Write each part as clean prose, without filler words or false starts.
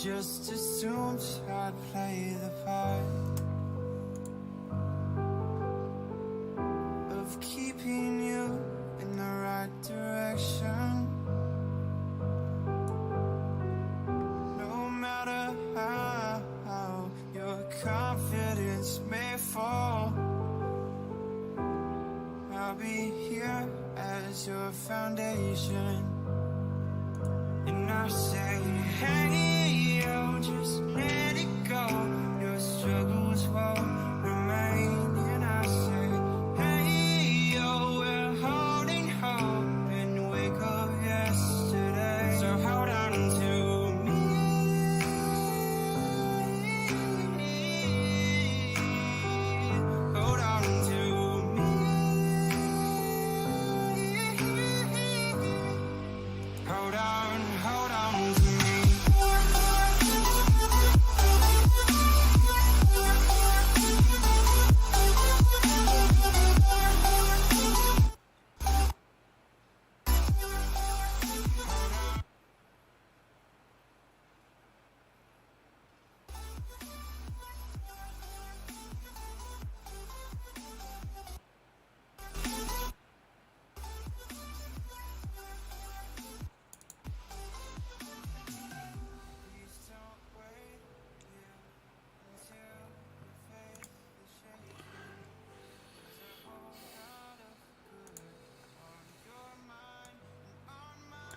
Just assumed I'd play the part of keeping you in the right direction. No matter how your confidence may fall, I'll be here as your foundation. And I say, hey, yo, just let it go. Your struggles won't remain. And I say, hey, yo, we're holding hope and wake up yesterday. So hold on to me. Hold on to me. Hold on to me.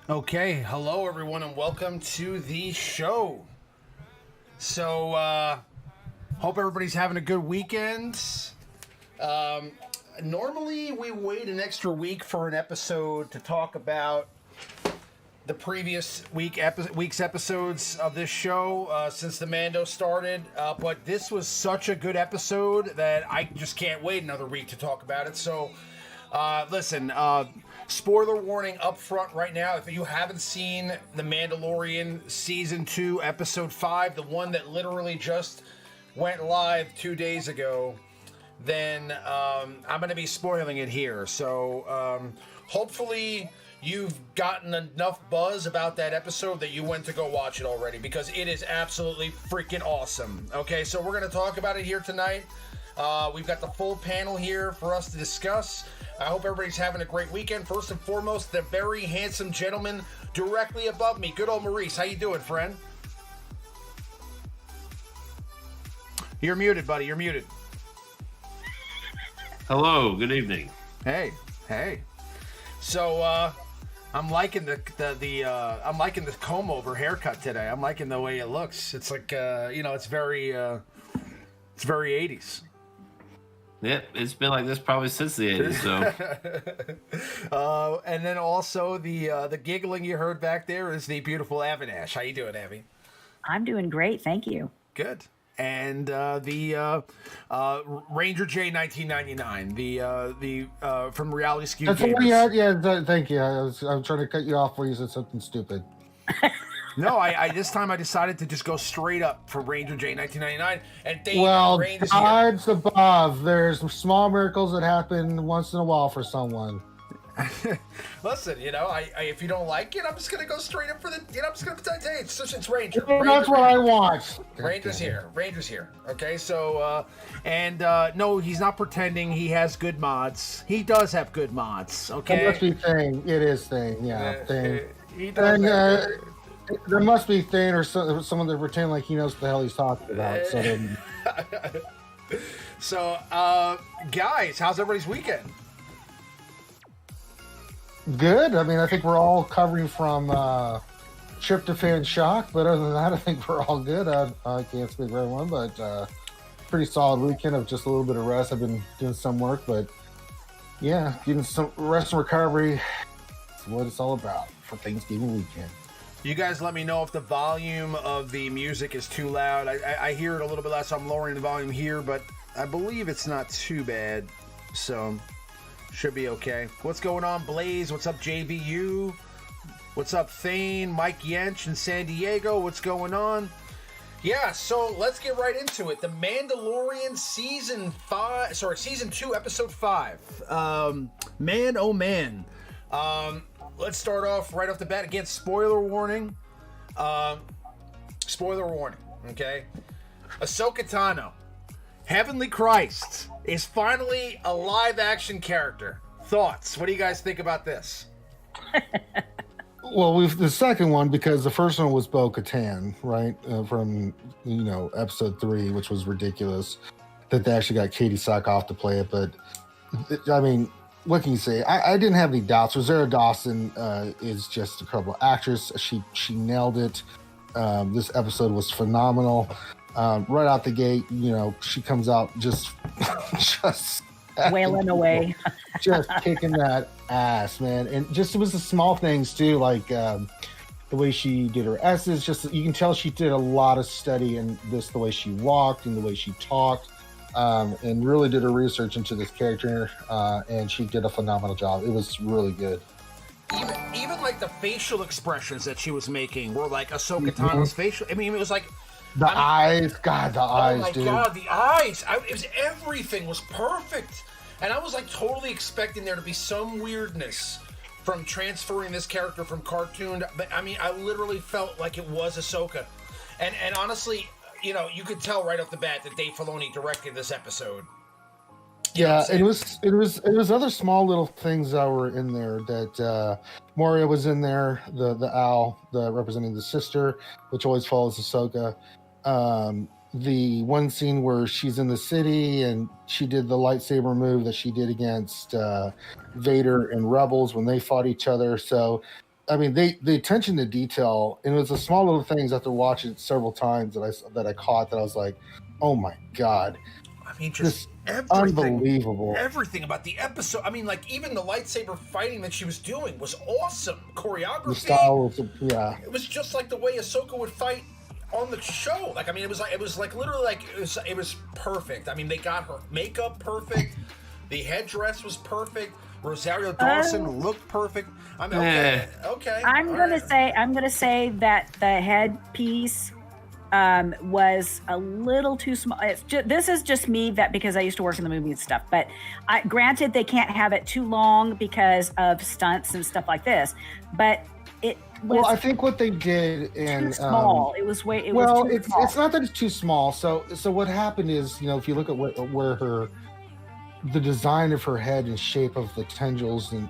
Okay, hello everyone and welcome to the show. So, hope everybody's having a good weekend. Normally we wait an extra week for an episode to talk about the previous week's episodes of this show since the Mando started, but this was such a good episode that I just can't wait another week to talk about it. So, listen, spoiler warning up front right now. If you haven't seen The Mandalorian Season 2, Episode 5, the one that literally just went live 2 days ago, then I'm going to be spoiling it here. So hopefully you've gotten enough buzz about that episode that you went to go watch it already, because it is absolutely freaking awesome. Okay, so we're going to talk about it here tonight. We've got the full panel here for us to discuss. I hope everybody's having a great weekend. First and foremost, the very handsome gentleman directly above me, good old Maurice. How you doing, friend? You're muted, buddy. You're muted. Hello. Good evening. Hey. So I'm liking I'm liking the comb over haircut today. I'm liking the way it looks. It's like it's very 80s. Yeah, it's been like this probably since the 80s. So, and then also the giggling you heard back there is the beautiful Avinash. How you doing, Avi? I'm doing great, thank you. Good. And the RangerJ1999, the from Reality Skewed Gamers. Yeah, thank you. I'm trying to cut you off before you said something stupid. No, I this time I decided to just go straight up for RangerJ1999 and thank God's above. There's small miracles that happen once in a while for someone. Listen, if you don't like it, I'm just gonna go straight up for the. I'm just gonna tell you, it's Ranger. That's what I want. Ranger's here. Okay, so no, he's not pretending. He has good mods. He does have good mods. Okay. It must be Thing. It is Thing. Yeah, Thing. He does. There must be Thing or someone that pretend like he knows what the hell he's talking about. So, guys, how's everybody's weekend? Good. I mean, I think we're all covering from tryptophan shock, but other than that, I think we're all good. I can't speak for everyone, but pretty solid weekend of just a little bit of rest. I've been doing some work, but yeah, getting some rest and recovery is what it's all about for Thanksgiving weekend. You guys let me know if the volume of the music is too loud. I hear it a little bit loud, so I'm lowering the volume here, but I believe it's not too bad, so should be okay. What's going on, Blaze? What's up, JVU? What's up, Thane? Mike Yench in San Diego? What's going on? Yeah, so let's get right into it. The Mandalorian Season 2, Episode 5. Man, oh man. Let's start off right off the bat. Again, spoiler warning. Okay? Ahsoka Tano, Heavenly Christ, is finally a live-action character. Thoughts? What do you guys think about this? Well, the second one, because the first one was Bo-Katan, right? From, episode 3, which was ridiculous that they actually got Katie Sackhoff to play it. But, I mean, what can you say? I didn't have any doubts. Rosario Dawson is just a incredible actress. She nailed it. This episode was phenomenal. Right out the gate, she comes out just Wailing away. just kicking that ass, man. And just, it was the small things too, like the way she did her S's. Just, you can tell she did a lot of study in this, the way she walked and the way she talked. And really did her research into this character, and she did a phenomenal job. It was really good. Even like the facial expressions that she was making were like Ahsoka Tano's facial. I mean, it was like eyes, God, the eyes, dude. Oh my God, the eyes! It was, everything was perfect, and I was like totally expecting there to be some weirdness from transferring this character from cartoon. But I mean, I literally felt like it was Ahsoka, and honestly, you could tell right off the bat that Dave Filoni directed this episode. Yeah, it was other small little things that were in there. That Moria was in there, the owl, representing the sister, which always follows Ahsoka. The one scene where she's in the city and she did the lightsaber move that she did against Vader and Rebels when they fought each other. So, I mean, the attention to detail, and it was the small little things after watching it several times that I caught that I was like, oh my God. I mean, just everything, unbelievable. Everything about the episode. I mean, like, even the lightsaber fighting that she was doing was awesome. Choreography. The style was, yeah. It was just like the way Ahsoka would fight on the show. Like, I mean, it was like literally like it was perfect. I mean, they got her makeup perfect. The headdress was perfect. Rosario Dawson looked perfect. I mean, okay. I'm gonna say that the headpiece was a little too small. This is just me, that because I used to work in the movie and stuff. But granted, they can't have it too long because of stunts and stuff like this. But it was, well, I think what they did too small. Was too small. It's not that it's too small. So what happened is, if you look at where the design of her head and shape of the tendrils and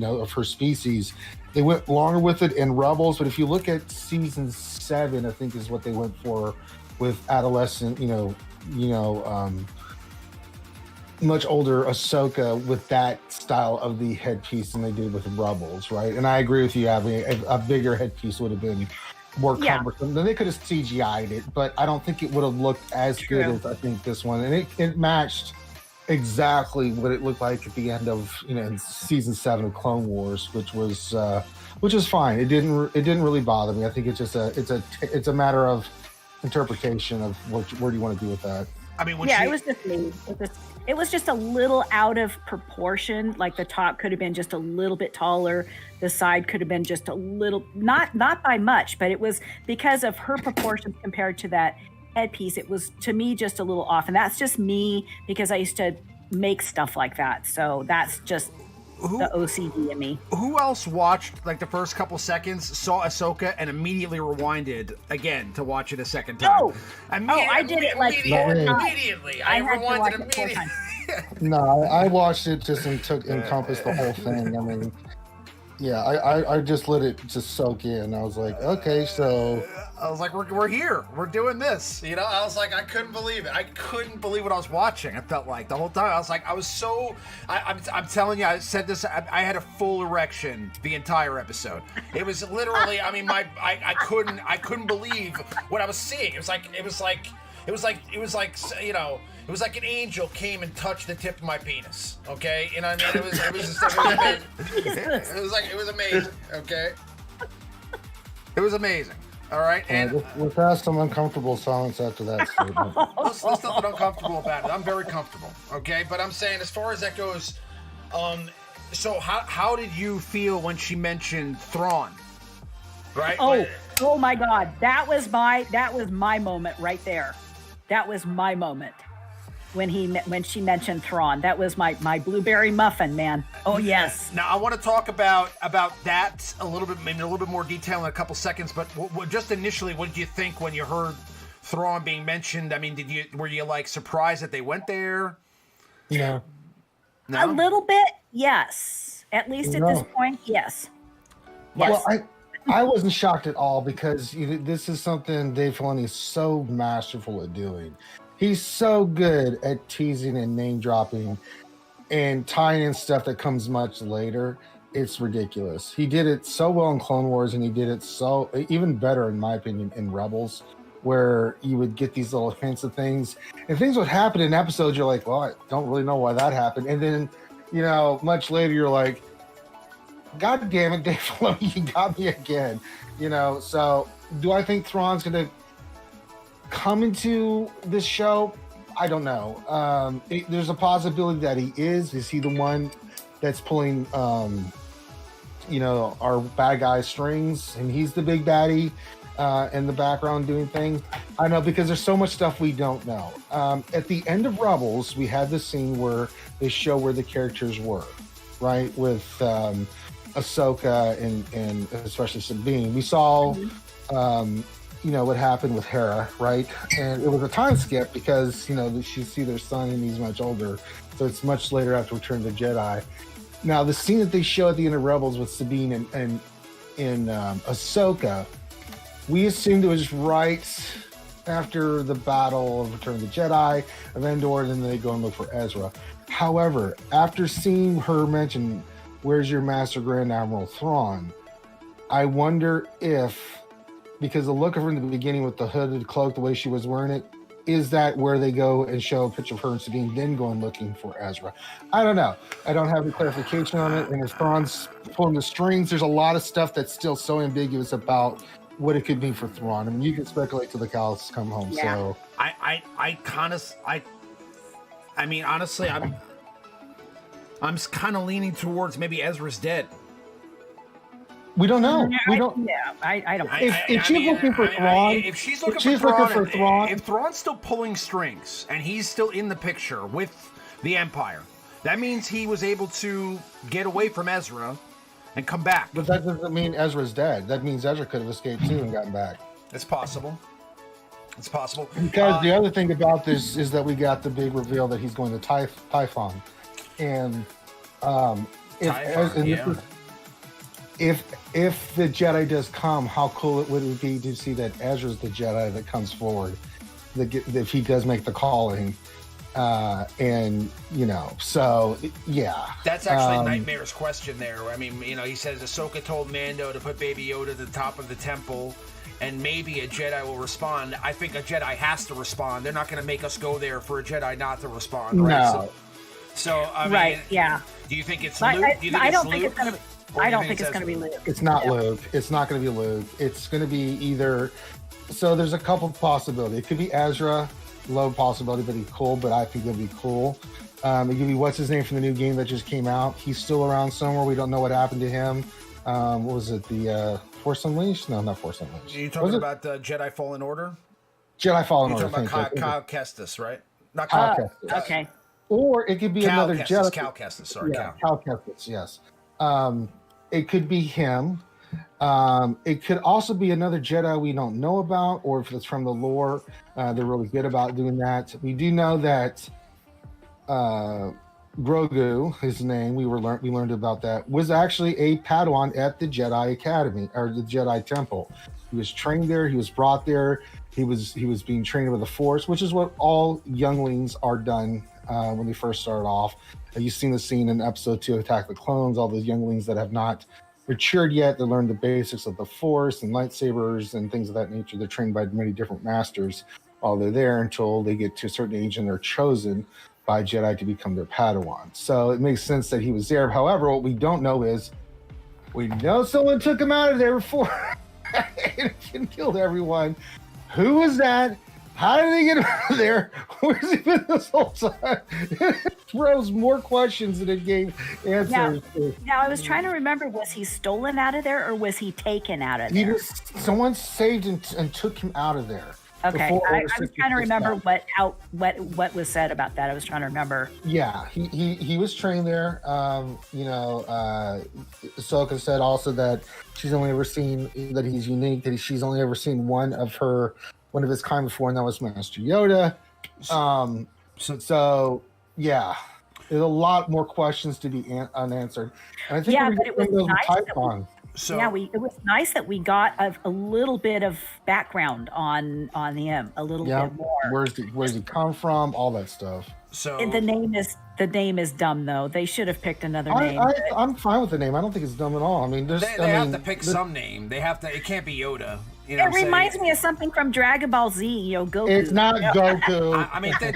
of her species, they went longer with it in Rebels. But if you look at season 7, I think is what they went for with adolescent, much older Ahsoka with that style of the headpiece than they did with Rebels, right? And I agree with you, Abby. A bigger headpiece would have been more cumbersome. Then they could have CGI'd it, but I don't think it would have looked as good as I think this one. And it matched exactly what it looked like at the end of in season 7 of Clone Wars, which was fine. It didn't really bother me. I think it's just it's a matter of interpretation of where do you want to do with that. I mean, it was just me. It was just a little out of proportion. Like the top could have been just a little bit taller. The side could have been just a little, not by much, but it was because of her proportions compared to that headpiece. It was, to me, just a little off. And that's just me because I used to make stuff like that. So that's just the OCD in me. Who else watched like the first couple seconds, saw Ahsoka, and immediately rewinded again to watch it a second time? I did it like immediately. I rewinded immediately. No, I watched it just and encompassed the whole thing. I mean, Yeah, I just let it just soak in. I was like, okay, so I was like, we're here. We're doing this. You know, I was like, I couldn't believe it. I couldn't believe what I was watching. I felt like the whole time. I was like, I was so. I'm telling you, I said this. I had a full erection the entire episode. It was literally. I mean, I couldn't believe what I was seeing. It was like you know. It was like an angel came and touched the tip of my penis. Okay, you know what I mean? It was amazing. Okay, it was amazing. All right, and let's have some uncomfortable silence after that statement. let's nothing uncomfortable about it. I'm very comfortable. Okay, but I'm saying as far as that goes, so how did you feel when she mentioned Thrawn? Right. Oh my God, that was my moment right there. That was my moment. When she mentioned Thrawn, that was my blueberry muffin, man. Oh yes. Now I want to talk about that a little bit, maybe a little bit more detail in a couple seconds. But just initially, what did you think when you heard Thrawn being mentioned? I mean, were you like surprised that they went there? Yeah. No? A little bit, yes. At least at this point, yes. Well, I wasn't shocked at all because this is something Dave Filoni is so masterful at doing. He's so good at teasing and name dropping and tying in stuff that comes much later. It's ridiculous. He did it so well in Clone Wars, and he did it so even better, in my opinion, in Rebels, where you would get these little hints of things, and things would happen in episodes. You're like, well, I don't really know why that happened. And then, much later, you're like, God damn it, Dave Filoni, you got me again. So do I think Thrawn's going to come into this show? I don't know. There's a possibility that he is. Is he the one that's pulling, our bad guy strings, and he's the big baddie in the background doing things? I know, because there's so much stuff we don't know. At the end of Rebels, we had this scene where they show where the characters were, right? With Ahsoka and especially Sabine. We saw, what happened with Hera, right? And it was a time skip because, she see their son and he's much older. So it's much later after Return of the Jedi. Now, the scene that they show at the end of Rebels with Sabine and Ahsoka, we assumed it was right after the battle of Return of the Jedi, of Endor, and then they go and look for Ezra. However, after seeing her mention, "Where's your Master Grand Admiral Thrawn?" I wonder if, because the look of her in the beginning with the hooded cloak, the way she was wearing it, is that where they go and show a picture of her and Sabine, then going looking for Ezra? I don't know. I don't have any clarification on it. And if Thrawn's pulling the strings, there's a lot of stuff that's still so ambiguous about what it could mean for Thrawn. I mean, you can speculate till the cows come home. Yeah. So honestly, I'm kind of leaning towards maybe Ezra's dead. we don't know. We don't. Yeah, I don't. If she's looking for Thrawn, if she's looking for Thrawn, if Thrawn's still pulling strings and he's still in the picture with the Empire, that means he was able to get away from Ezra and come back. But that doesn't mean Ezra's dead. That means Ezra could have escaped too and gotten back. It's possible. It's possible. Because the other thing about this is that we got the big reveal that he's going to Typhon, and if the Jedi does come, how cool would it be to see that Ezra's the Jedi that comes forward, if he does make the calling, so yeah. That's actually Nightmare's question there. I mean, he says Ahsoka told Mando to put Baby Yoda at the top of the temple, and maybe a Jedi will respond. I think a Jedi has to respond. They're not going to make us go there for a Jedi not to respond, right? No. So I mean, right, yeah. Do you think it's I Luke? Do you think I it's don't Luke? think it's going to be. I don't think it's going to be Luke. It's not Luke. It's not going to be Luke. It's going to be either. So there's a couple of possibilities. It could be Ezra, low possibility, but he's cool. But I think it'll be cool. It could be what's his name from the new game that just came out. He's still around somewhere. We don't know what happened to him. What was it? The Force Unleashed? No, not Force Unleashed. Are you talking about Jedi Fallen Order? Jedi Fallen You're Order. talking about Kyle Kestis, right? Not Kyle Kestis. Okay. Or it could be Cal another Kestis, Jedi. Cal Kestis, sorry, Yeah, Cal. Cal Kestis, yes. It could be him. It could also be another Jedi we don't know about, or if it's from the lore, they're really good about doing that. We do know that Grogu, his name, we learned about that, was actually a Padawan at the Jedi Academy or the Jedi Temple. He was trained there. He was brought there. He was being trained with the Force, which is what all younglings are done when they first start off. You've seen the scene in Episode 2 of Attack of the Clones. All those younglings that have not matured yet, they learn the basics of the Force and lightsabers and things of that nature. They're trained by many different masters while they're there until they get to a certain age and they're chosen by Jedi to become their Padawan. So it makes sense that he was there. However, what we don't know is, we know someone took him out of there before and killed everyone. Who was that? How did they get him out of there? Where's he been this whole time? It throws more questions than it gave answers. Now, I was trying to remember, was he stolen out of there or was he taken out of there? Someone saved and took him out of there. Okay, I was trying to remember what was said about that. I was trying to remember. Yeah, he was trained there. Ahsoka said also that she's only ever seen that he's unique. That she's only ever seen one of his kind before, and that was Master Yoda. So yeah, there's a lot more questions to be unanswered. And I think but it was nice. It was nice that we got a little bit of background on him, a little bit more. Where's he come from? All that stuff. So and the name is dumb though. They should have picked another name. I'm fine with the name. I don't think it's dumb at all. I mean, they have to pick some name. They have to. It can't be Yoda. You know it reminds me of something from Dragon Ball Z. Goku. It's not Goku. I mean, think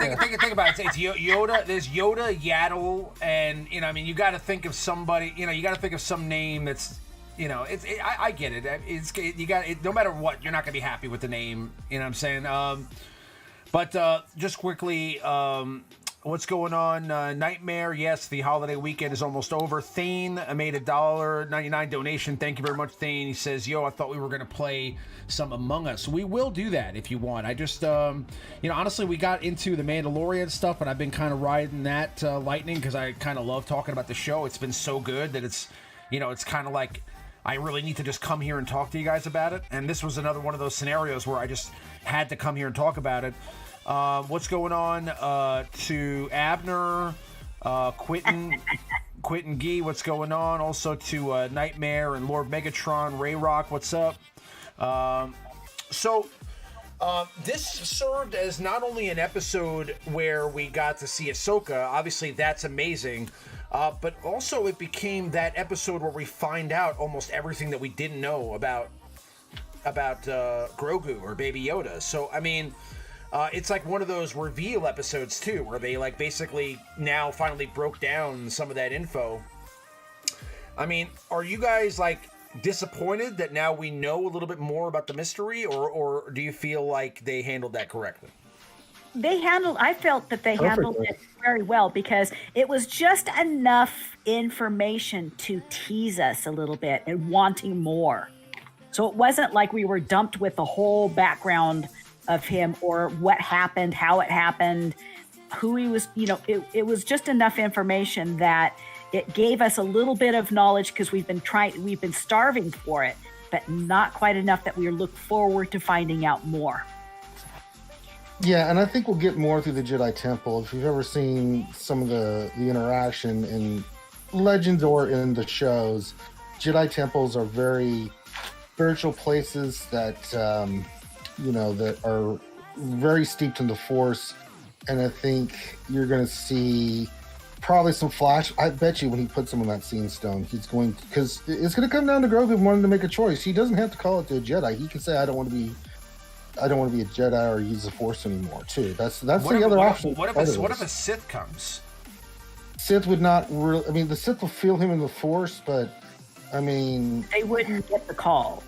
about it. It's Yoda. There's Yoda, Yaddle, and you got to think of somebody. You got to think of some name that's. I get it. You got it. No matter what, you're not gonna be happy with the name. You know what I'm saying? But just quickly, what's going on? Nightmare. Yes, the holiday weekend is almost over. Thane made a $1.99 donation. Thank you very much, Thane. He says, "Yo, I thought we were gonna play some Among Us. We will do that if you want. I just, honestly, we got into the Mandalorian stuff, and I've been kind of riding that lightning because I kind of love talking about the show. It's been so good that it's kind of like." I really need to just come here and talk to you guys about it. And this was another one of those scenarios where I just had to come here and talk about it. What's going on to Abner, Quentin Gee, what's going on? Also to Nightmare and Lord Megatron, Ray Rock, what's up? This served as not only an episode where we got to see Ahsoka, obviously that's amazing, but also it became that episode where we find out almost everything that we didn't know about Grogu or Baby Yoda. So, I mean, it's like one of those reveal episodes too, where they like basically now finally broke down some of that info. I mean, are you guys like disappointed that now we know a little bit more about the mystery, or do you feel like they handled that correctly? I felt that they handled it very well because it was just enough information to tease us a little bit and wanting more. So it wasn't like we were dumped with the whole background of him or what happened, how it happened, who he was, it was just enough information that it gave us a little bit of knowledge because we've been starving for it, but not quite enough that we look forward to finding out more. Yeah, and I think we'll get more through the Jedi Temple. If you've ever seen some of the interaction in Legends or in the shows, Jedi Temples are very spiritual places that, that are very steeped in the Force. And I think you're going to see probably some flash. I bet you when he puts him on that scene stone, because it's going to come down to Grogu wanting to make a choice. He doesn't have to call it to a Jedi. He can say, I don't want to be a Jedi or use the Force anymore, too. That's the other option. What if a Sith comes? Sith would not really. I mean, the Sith will feel him in the Force, but I mean, they wouldn't get the call.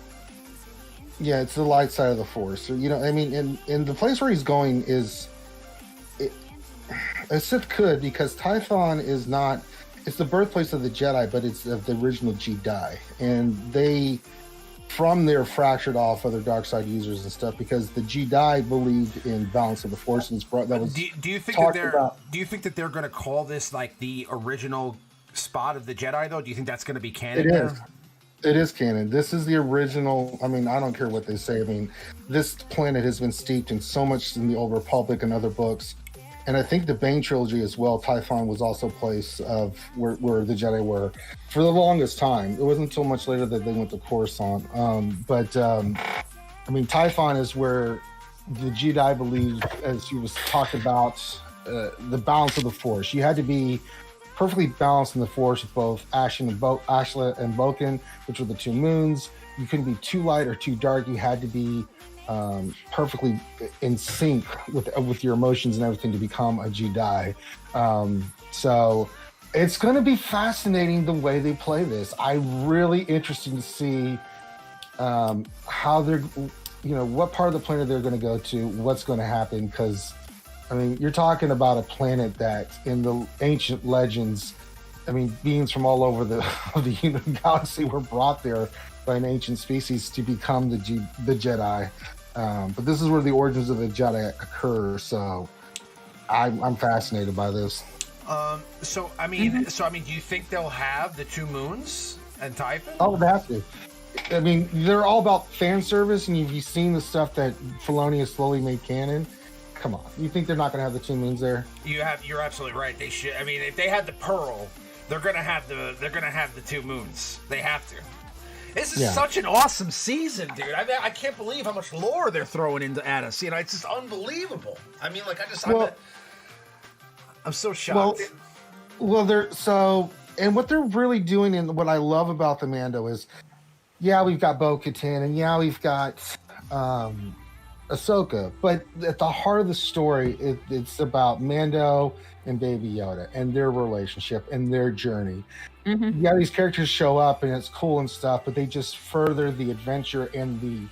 Yeah, it's the light side of the Force. In the place where he's going is, a Sith could, because Tython is not. It's the birthplace of the Jedi, but it's of the original Jedi, and they. From there, fractured off other dark side users and stuff because the Jedi believed in balance of the Force, and that was. Do you think that they're going to call this like the original spot of the Jedi though? Do you think that's going to be canon? It is. It is canon. This is the original. I mean, I don't care what they say. I mean, this planet has been steeped in so much in the Old Republic and other books, And I think the Bane trilogy as well, Typhon was also a place of where the Jedi were for the longest time. It wasn't until much later that they went to Coruscant. I mean, Typhon is where the Jedi believed, as you was talked about, the balance of the Force. You had to be perfectly balanced in the Force with both Ashla and Boken, which were the two moons. You couldn't be too light or too dark. You had to be perfectly in sync with your emotions and everything to become a Jedi. So it's going to be fascinating the way they play this. I'm really interested to see how they're, what part of the planet they're going to go to, what's going to happen, because I mean, you're talking about a planet that in the ancient legends, I mean, beings from all over the galaxy were brought there by an ancient species to become the Jedi. But this is where the origins of the Jedi occur. So I'm fascinated by this. So I mean, do you think they'll have the two moons and Typhon? Oh, they have to. I mean, they're all about fan service, and you've seen the stuff that Filoni has slowly made canon. Come on, you think they're not going to have the two moons there? You're absolutely right. They should. I mean, if they had the pearl, they're gonna have the two moons. They have to. This is such an awesome season, dude. I can't believe how much lore they're throwing at us. It's just unbelievable. I mean, like I'm so shocked. And what they're really doing, and what I love about the Mando is, we've got Bo-Katan, and we've got Ahsoka, but at the heart of the story, it's about Mando and Baby Yoda and their relationship and their journey. Mm-hmm. Yeah, these characters show up and it's cool and stuff, but they just further the adventure and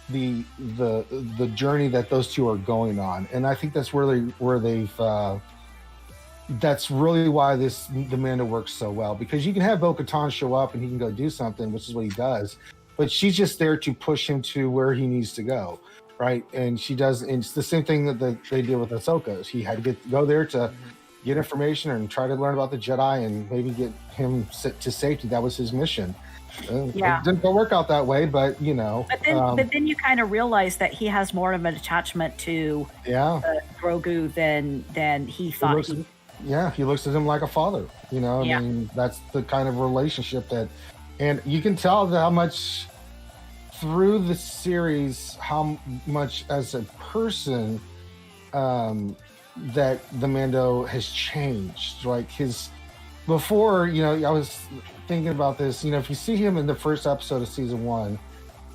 the journey that those two are going on. And I think that's that's really why the Mando works so well, because you can have Bo-Katan show up and he can go do something, which is what he does, but she's just there to push him to where he needs to go. Right, and she does. And it's the same thing that they did with Ahsoka. She had to go there to get information and try to learn about the Jedi and maybe get him to safety. That was his mission. It didn't work out that way, but But then you kind of realize that he has more of an attachment to Grogu than he thought. He looks at him like a father. I mean, that's the kind of relationship and you can tell how much. Through the series, how much as a person that the Mando has changed. Like before, I was thinking about this, if you see him in the first episode of season 1,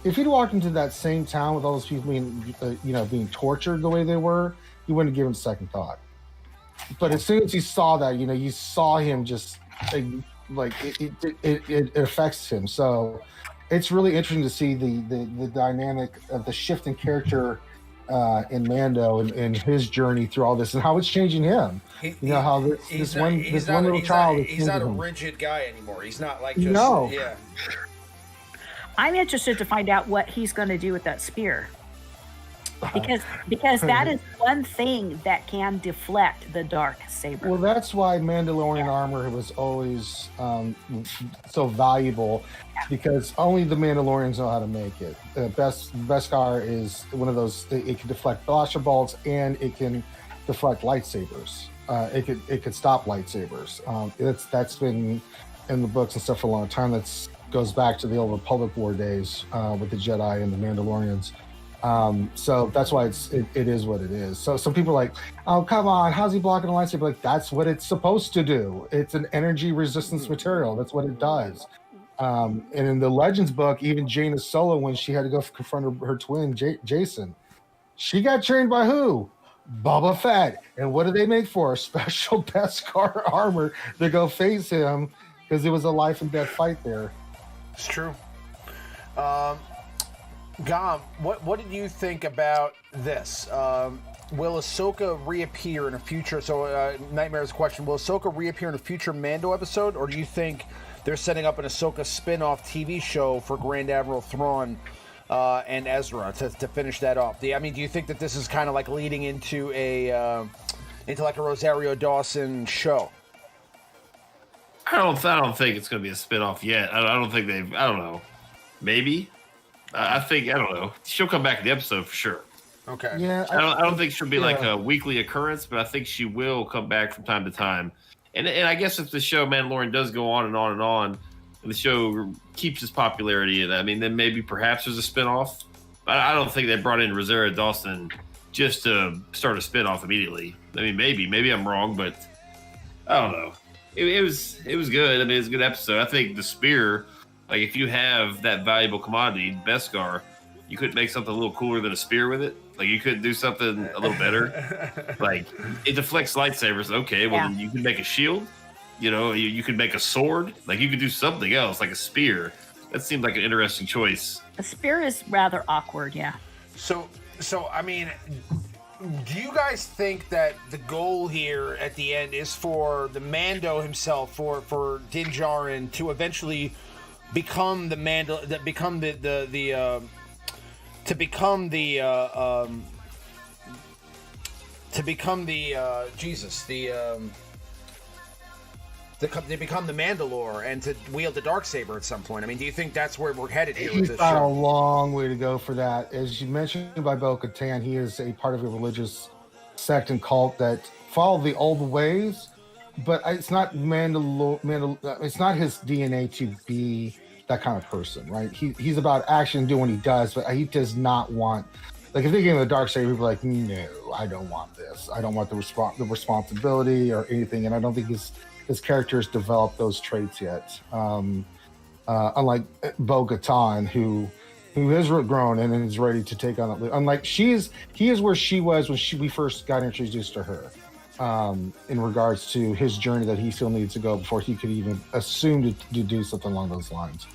if he'd walked into that same town with all those people being tortured the way they were, you wouldn't give him second thought. But as soon as you saw that, you saw him just like it affects him. So it's really interesting to see the dynamic of the shift in character in Mando and his journey through all this and how it's changing him. How this one little child. He's not a rigid guy anymore. He's not like I'm interested to find out what he's going to do with that spear. Because that is one thing that can deflect the dark saber. Well, that's why Mandalorian armor was always so valuable, because only the Mandalorians know how to make it. Beskar is one of those. It can deflect blaster bolts and it can deflect lightsabers. It could stop lightsabers. That's been in the books and stuff for a long time. That goes back to the old Republic War days with the Jedi and the Mandalorians. So that's why it is what it is. So some people are like, oh, come on, how's he blocking a lightsaber? Like, that's what it's supposed to do. It's an energy resistance material. That's what it does. And in the Legends book, even Jaina Solo, when she had to go confront her twin, Jason, she got trained by who? Boba Fett. And what did they make for her? Special Beskar armor to go face him, because it was a life and death fight there. It's true. Gom, what did you think about this? Will Ahsoka reappear in a future? So, Nightmare's question: will Ahsoka reappear in a future Mando episode, or do you think they're setting up an Ahsoka spin-off TV show for Grand Admiral Thrawn and Ezra to finish that off? Do you think that this is kind of like leading into like a Rosario Dawson show? I don't think it's going to be a spin-off yet. I don't think they've. I don't know. Maybe. I don't know. She'll come back in the episode for sure. Okay. Yeah, I don't think she'll be like a weekly occurrence, but I think she will come back from time to time. And I guess if the show Mandalorian does go on and on and on, and the show keeps its popularity, and I mean, then maybe perhaps there's a spinoff. But I don't think they brought in Rosario Dawson just to start a spinoff immediately. I mean, maybe I'm wrong, but I don't know. It was good. I mean, it was a good episode. I think the spear, like if you have that valuable commodity, Beskar, you couldn't make something a little cooler than a spear with it. Like you couldn't do something a little better. Like it deflects lightsabers. Okay, well then you can make a shield. You know, you could make a sword. Like you could do something else, like a spear. That seemed like an interesting choice. A spear is rather awkward, yeah. So I mean, do you guys think that the goal here at the end is for the Mando himself, for Din Djarin to eventually become the Mando, that become they become the Mandalore and to wield the Darksaber at some point? I mean, do you think that's where we're headed here with He's this got a show? long way to go for that. As you mentioned by Bo-Katan, he is a part of a religious sect and cult that follow the old ways, but it's not it's not his DNA to be that kind of person, right? He's about action, doing what he does, but he does not want, like if they gave him the Darksaber, he'd be like, no, I don't want this. I don't want the responsibility or anything, and I don't think his character has developed those traits yet. Unlike Bo-Katan, who has grown and is ready to take on it. Unlike he is where she was when we first got introduced to her. In regards to his journey that he still needs to go before he could even assume to do something along those lines.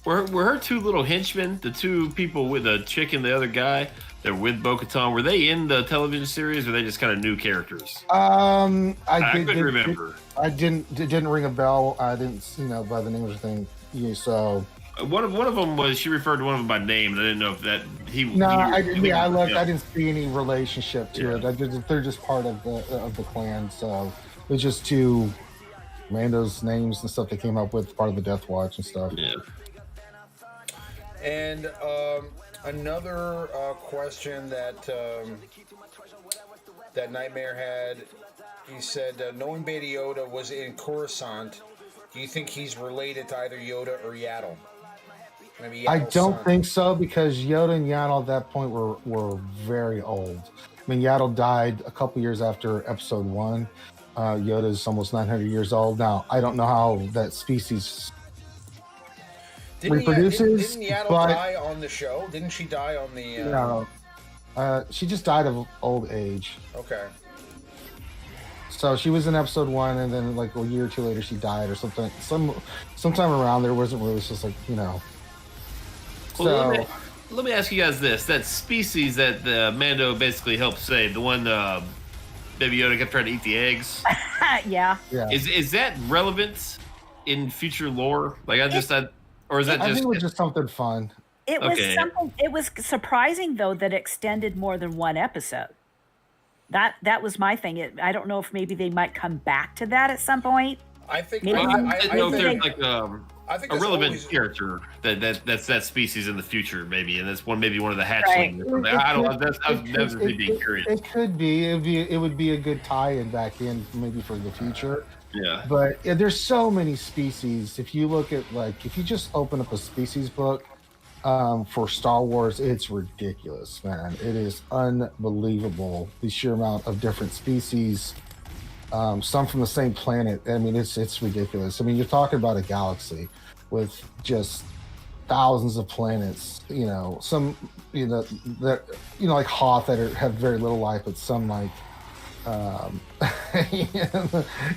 Were her two little henchmen, the two people with a chick and the other guy, that were with Bo-Katan, were they in the television series or were they just kind of new characters? I couldn't remember. It didn't ring a bell. I didn't, by the name of the thing. So one of them was, she referred to one of them by name, and I didn't know if that I didn't see any relationship to it. They're just part of the clan. So it's just two Mando's names and stuff they came up with, part of the Death Watch and stuff. Yeah. And another question that Nightmare had, he said, knowing Baby Yoda was in Coruscant, do you think he's related to either Yoda or Yaddle? Maybe I Yaddle's don't son. think so, because Yoda and Yaddle at that point were very old. I mean, Yaddle died a couple years after Episode 1. Yoda's almost 900 years old now. I don't know how that species reproduces. Didn't Yaddle die on the show? Didn't she die on the... No. She just died of old age. Okay. So she was in Episode 1, and then like a year or two later she died or something. Sometime around there, wasn't really just like, Well, so let me ask you guys this: that species that Mando basically helped save, the one Baby Yoda kept trying to eat the eggs. Yeah. Is that relevant in future lore? Like or is that I just? think it was just something fun. It was something. It was surprising though that it extended more than one episode. That was my thing. I don't know if maybe they might come back to that at some point. I think Maybe I didn't know if there's think- like I think a there's relevant always- character that's that species in the future, maybe, and that's maybe one of the hatchlings. Or something. I don't know. That's me being curious. It could be. It would be a good tie-in back in maybe for the future. Yeah. But there's so many species. If you look at if you just open up a species book for Star Wars, it's ridiculous, man. It is unbelievable, the sheer amount of different species. Some from the same planet. I mean, it's ridiculous. I mean, you're talking about a galaxy with just thousands of planets. Some that like Hoth that have very little life, but some like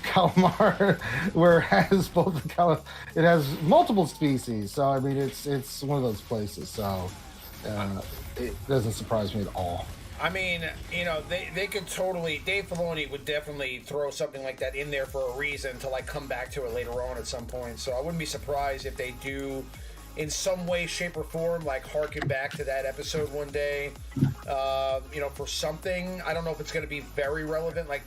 Calamar, where it has it has multiple species. So I mean, it's one of those places. So it doesn't surprise me at all. I mean, they could totally... Dave Filoni would definitely throw something like that in there for a reason to, come back to it later on at some point. So I wouldn't be surprised if they do, in some way, shape, or form, harken back to that episode one day, for something. I don't know if it's going to be very relevant, where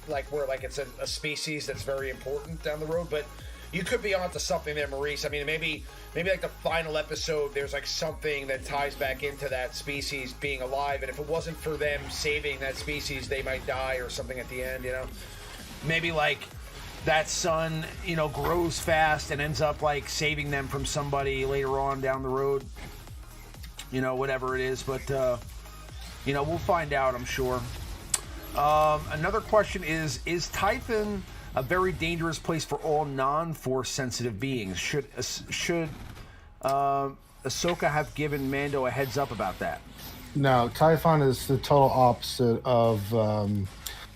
it's a species that's very important down the road. But you could be onto something there, Maurice. I mean, maybe like the final episode, there's like something that ties back into that species being alive, and if it wasn't for them saving that species, they might die or something at the end, you know? Maybe like that son, you know, grows fast and ends up like saving them from somebody later on down the road, you know, whatever it is. But you know, we'll find out, I'm sure. Another question is Tython a very dangerous place for all non-force sensitive beings? Should Ahsoka have given Mando a heads up about that? No, Typhon is the total opposite of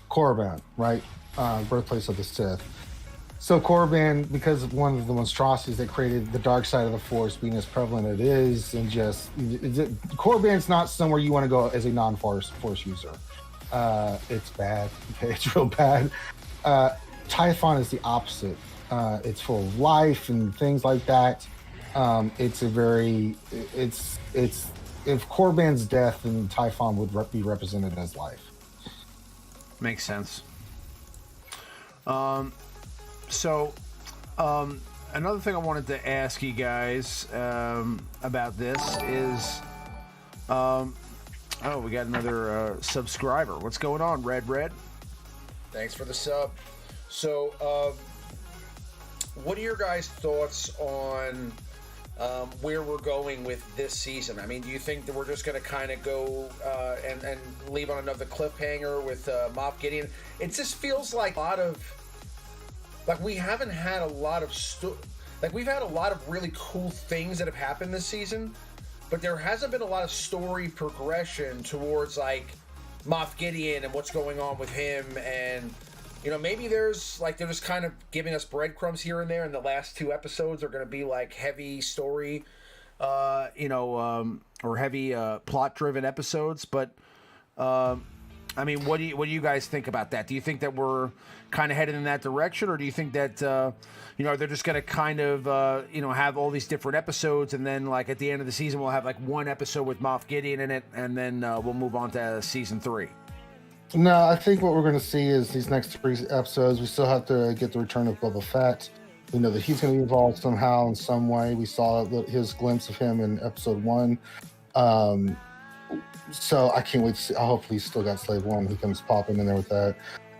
Korriban, right? Birthplace of the Sith. So Korriban, because of one of the monstrosities that created the dark side of the Force being as prevalent as it is, and Korriban's not somewhere you want to go as a non-force user. It's bad. Okay, it's real bad. Typhon is the opposite. It's full of life and things like that. If Korriban's death, then Typhon would be represented as life. Makes sense. Another thing I wanted to ask you guys about this is, we got another subscriber. What's going on, Red? Thanks for the sub. So, what are your guys' thoughts on where we're going with this season? I mean, do you think that we're just going to kind of go and leave on another cliffhanger with Moff Gideon? It just feels like a lot of, like, we haven't had a lot of we've had a lot of really cool things that have happened this season, but there hasn't been a lot of story progression towards like Moff Gideon and what's going on with him. And you know, maybe they're just kind of giving us breadcrumbs here and there, and the last 2 episodes are going to be like heavy story, or heavy plot-driven episodes. But I mean, what do you guys think about that? Do you think that we're kind of headed in that direction, or do you think that they're just going to kind of have all these different episodes, and then like at the end of the season we'll have like 1 episode with Moff Gideon in it, and then we'll move on to season 3? No, I think what we're going to see is these next 3 episodes, we still have to get the return of Boba Fett. We know that he's going to be involved somehow in some way. We saw his glimpse of him in episode 1. So I can't wait to see. Hopefully he's still got Slave 1. He comes popping in there with that.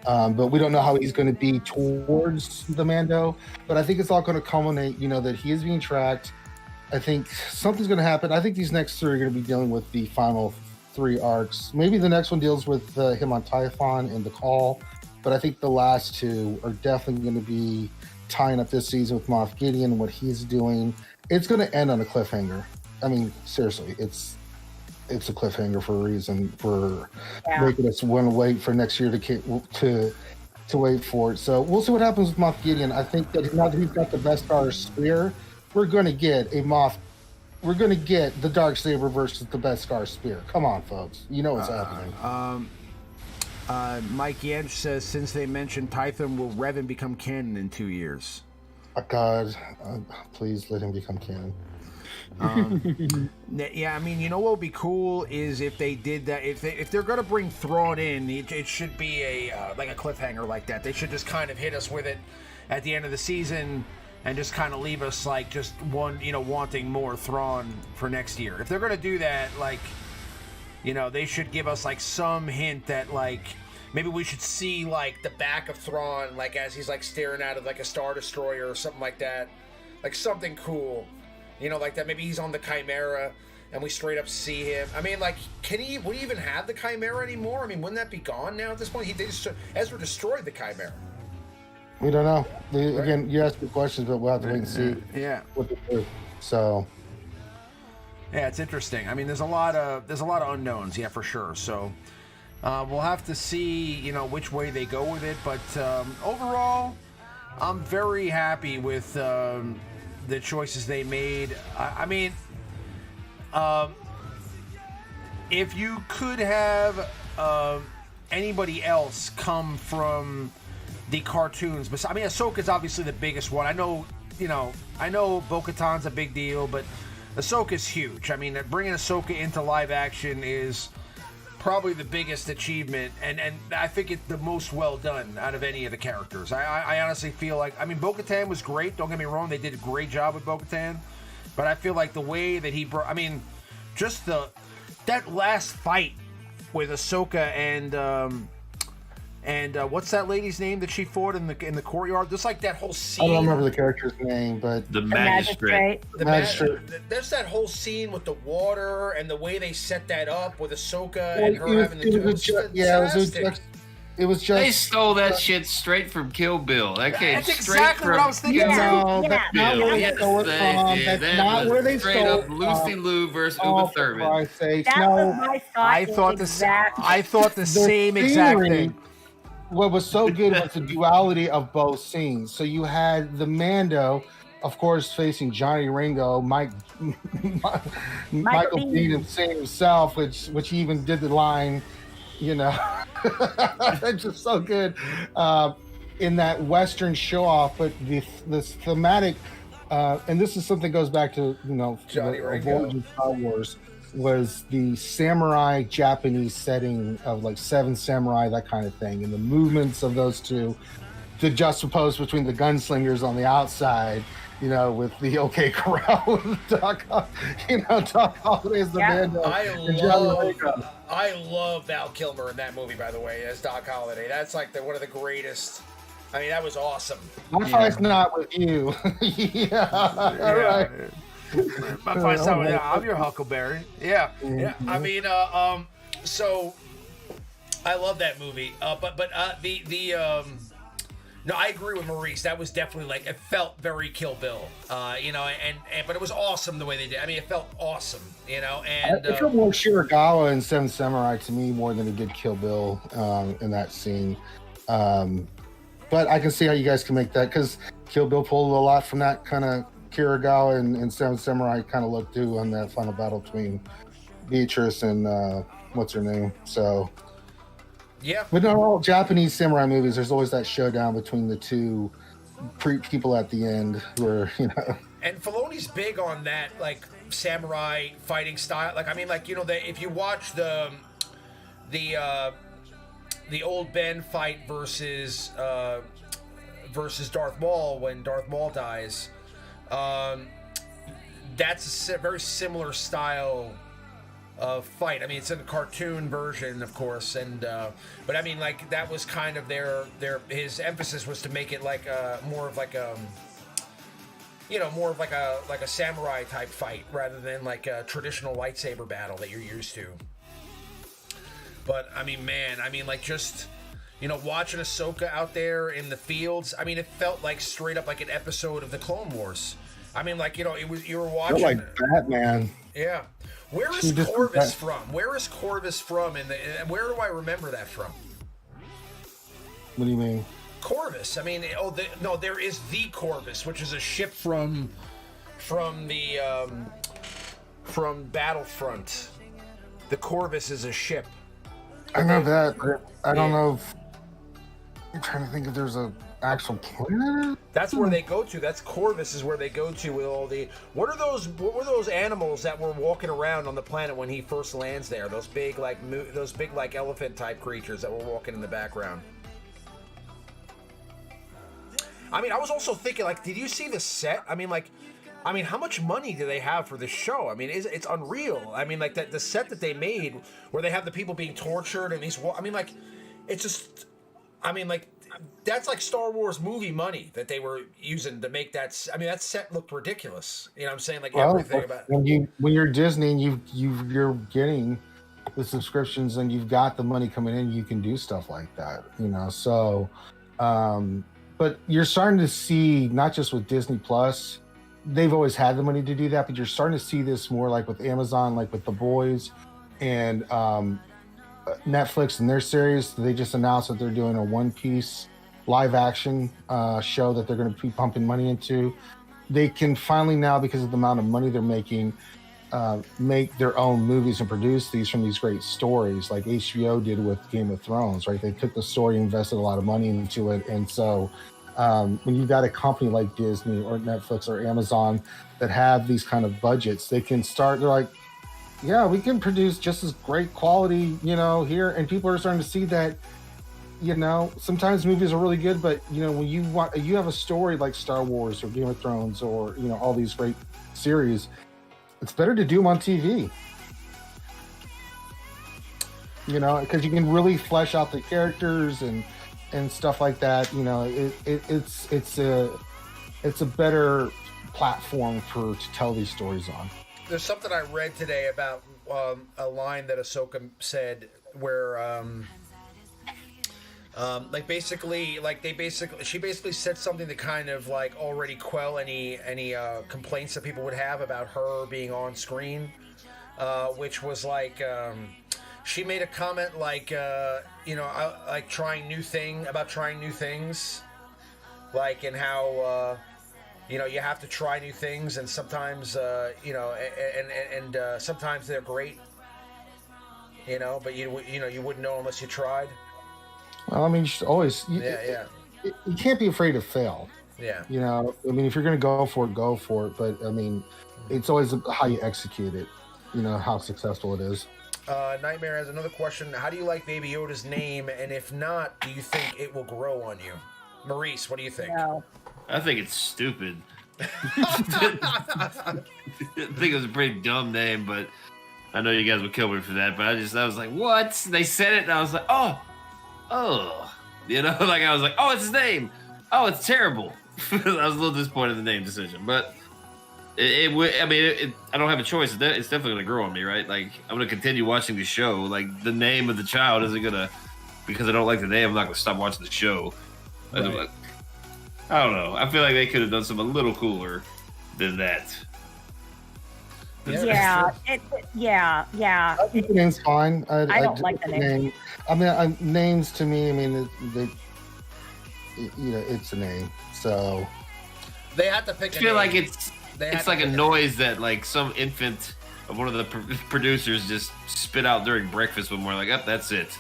But we don't know how he's going to be towards the Mando. But I think it's all going to culminate, that he is being tracked. I think something's going to happen. I think these next 3 are going to be dealing with the final 3 arcs. Maybe the next one deals with him on Typhon and the call, but I think the last 2 are definitely going to be tying up this season with Moff Gideon and what he's doing. It's going to end on a cliffhanger. I mean, seriously, it's a cliffhanger for a reason, for making us want to wait for next year to wait for it. So we'll see what happens with Moff Gideon. I think that now that he's got the Beskar spear, we're going to get the Darksaber versus the Beskar spear. Come on, folks. You know what's happening. Mike Yench says, since they mentioned Tython, will Revan become canon in 2 years? God, please let him become canon. Yeah, I mean, what would be cool is if they did that. If they're going to bring Thrawn in, it should be a cliffhanger like that. They should just kind of hit us with it at the end of the season, and just kind of leave us like just wanting more Thrawn for next year. If they're gonna do that, they should give us like some hint that like maybe we should see like the back of Thrawn, like as he's like staring out of like a Star Destroyer or something like that, like something cool, like that. Maybe he's on the Chimera and we straight up see him. I mean, like, would he even have the Chimera anymore? I mean, wouldn't that be gone now at this point? Ezra destroyed the Chimera. We don't know. Again, you asked me questions, but we'll have to wait and see. Yeah. What they do. So. Yeah, it's interesting. I mean, there's a lot of unknowns. Yeah, for sure. So we'll have to see, which way they go with it. But overall, I'm very happy with the choices they made. I mean, if you could have anybody else come from the cartoons, but I mean, Ahsoka's obviously the biggest one. I know Bo-Katan's a big deal, but Ahsoka's huge. I mean, bringing Ahsoka into live action is probably the biggest achievement, and I think it's the most well done out of any of the characters. I honestly feel like, I mean, Bo-Katan was great. Don't get me wrong; they did a great job with Bo-Katan, but I feel like the way that he brought, I mean, just that last fight with Ahsoka and what's that lady's name that she fought in the courtyard? Just like that whole scene. I don't remember the character's name, but the magistrate. There's that whole scene with the water and the way they set that up with Ahsoka and her having the it was just they stole that shit straight from Kill Bill. That came That's straight exactly from what I was thinking. No, Yeah. that's not where they stole it from. That's not where they straight stole up it Lucy from. Liu versus Oh, Uma for Thurman. Christ's sakes. That No, was my thought. I thought the same exact scenery, thing. What was so good was the duality of both scenes. So you had the Mando, of course, facing Johnny Ringo, Michael Biehn saying himself, which he even did the line, you know, it's just so good in that Western show off. But this thematic, and this is something that goes back to, you know, Johnny the Ringo. origin of Star Wars, was the samurai Japanese setting of like Seven Samurai, that kind of thing, and the movements of those two, to juxtapose between the gunslingers on the outside, you know, with the OK Corral, with Doc Holliday as the Mando. I love Val Kilmer in that movie, by the way, as Doc Holliday. That's like one of the greatest. I mean, that was awesome. My fight's not with you. All right. I'm your Huckleberry. Yeah. I mean, so I love that movie. No, I agree with Maurice. That was definitely like, it felt very Kill Bill. You know, but it was awesome the way they did. I mean, it felt awesome. You know, and it felt more Shiragawa in Seven Samurai to me more than it did Kill Bill in that scene. But I can see how you guys can make that, because Kill Bill pulled a lot from that kind of Kiragawa and Seven Samurai kind of look too on that final battle between Beatrice and what's her name. So yeah, but in all Japanese samurai movies, there's always that showdown between the two people at the end, where, you know. And Filoni's big on that, like, samurai fighting style. Like, I mean, like, you know, if you watch the old Ben fight versus Darth Maul, when Darth Maul dies. That's a very similar style of fight. I mean, it's in a cartoon version, of course, and but I mean, like, that was kind of his emphasis was to make it like more of like a samurai type fight rather than like a traditional lightsaber battle that you're used to. But I mean, man, like, just, you know, watching Ahsoka out there in the fields, I mean, it felt like straight up like an episode of the Clone Wars. I mean, like, you know, you were watching like Batman. Yeah. Where is Corvus from? Where is Corvus from? And where do I remember that from? What do you mean? Corvus. I mean, there is the Corvus, which is a ship from Battlefront. The Corvus is a ship. I know that, but I don't know if, I'm trying to think if there's a actual planet. That's where they go to. That's Corvus is where they go to with all the. What were those animals that were walking around on the planet when he first lands there? Those big like elephant type creatures that were walking in the background. I mean, I was also thinking, like, did you see the set? I mean, how much money do they have for this show? I mean, it's unreal. I mean, like, the set that they made where they have the people being tortured and these. I mean, like, it's just. I mean, like, that's like Star Wars movie money that they were using to make that. I mean, that set looked ridiculous. You know what I'm saying? Like, everything about it. When you're Disney and you're getting the subscriptions and you've got the money coming in, you can do stuff like that. You know, so. But you're starting to see, not just with Disney Plus, they've always had the money to do that, but you're starting to see this more like with Amazon, like with The Boys and Netflix and their series. They just announced that they're doing a One Piece live action show that they're going to be pumping money into. They can finally now, because of the amount of money they're making, make their own movies and produce these from these great stories like HBO did with Game of Thrones, right? They took the story, invested a lot of money into it. And so when you've got a company like Disney or Netflix or Amazon that have these kind of budgets, they can start, they're like, yeah, we can produce just as great quality, here, and people are starting to see that, sometimes movies are really good, but when you have a story like Star Wars or Game of Thrones or all these great series, it's better to do them on TV. Because you can really flesh out the characters and stuff like that. It's a better platform to tell these stories on. There's something I read today about a line that Ahsoka said where she basically said something to kind of like already quell any complaints that people would have about her being on screen, which was like she made a comment like trying new things, like, and how you have to try new things, and sometimes sometimes they're great, but you wouldn't know unless you tried. Well, I mean, you should always. You can't be afraid to fail. Yeah. I mean, if you're going to go for it, go for it. But I mean, it's always how you execute it. How successful it is. Nightmare has another question. How do you like Baby Yoda's name? And if not, do you think it will grow on you? Maurice, what do you think? No. I think it's stupid. I think it was a pretty dumb name, but I know you guys would kill me for that. But I was like, what? They said it, and I was like, oh. Like I was like, oh, it's his name. Oh, it's terrible. I was a little disappointed in the name decision, but I don't have a choice. It's definitely going to grow on me, right? Like, I'm going to continue watching the show. Like, the name of the child isn't going to, because I don't like the name, I'm not going to stop watching the show. Right. I don't know. I feel like they could have done something a little cooler than that. Yeah. I think the name's fine. I don't like the name. I mean, names to me, it's a name. So they have to pick. I feel like it's like a noise that like some infant of one of the producers just spit out during breakfast when we're like, oh, that's it.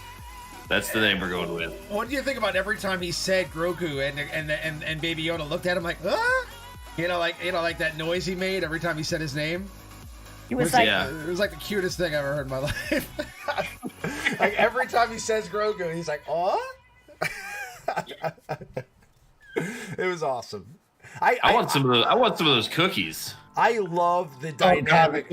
That's the name we're going with. What do you think about every time he said Grogu and Baby Yoda looked at him like, ah? Like that noise he made every time he said his name? It was like the cutest thing I've ever heard in my life. Like every time he says Grogu, he's like, "Oh!" It was awesome. I want some of those cookies. I love the dynamic.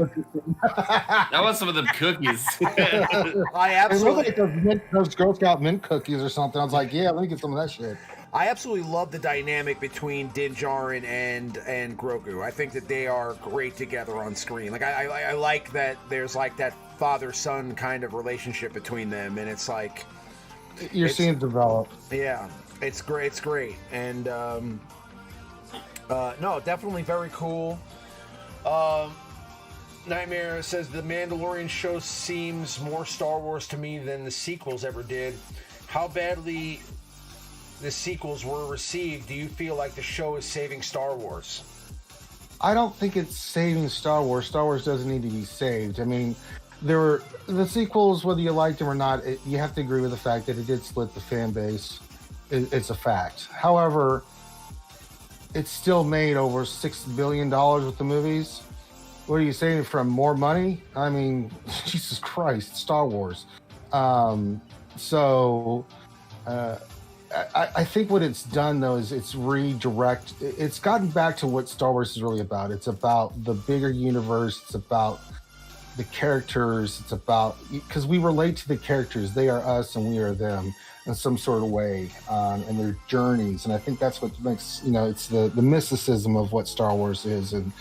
I want some of them cookies. I absolutely. It looked like those Girl Scout mint cookies or something. I was like, yeah, let me get some of that shit. I absolutely love the dynamic between Din Djarin and Grogu. I think that they are great together on screen. Like I like that there's like that father-son kind of relationship between them, and it's like you're seeing it develop. Yeah, it's great. It's great, and no, definitely very cool. Nightmare says the Mandalorian show seems more Star Wars to me than the sequels ever did. How badly the sequels were received, do you feel like the show is saving Star Wars? I don't think it's saving Star Wars. Star Wars doesn't need to be saved. I mean, the sequels, whether you liked them or not, you have to agree with the fact that it did split the fan base. It's a fact. However, it's still made over $6 billion with the movies. What are you saying, from more money? I mean, Jesus Christ, Star Wars. I think what it's done, though, is it's gotten back to what Star Wars is really about. It's about the bigger universe. It's about the characters. It's about, because we relate to the characters. They are us and we are them in some sort of way, and their journeys. And I think that's what makes, it's the mysticism of what Star Wars is, and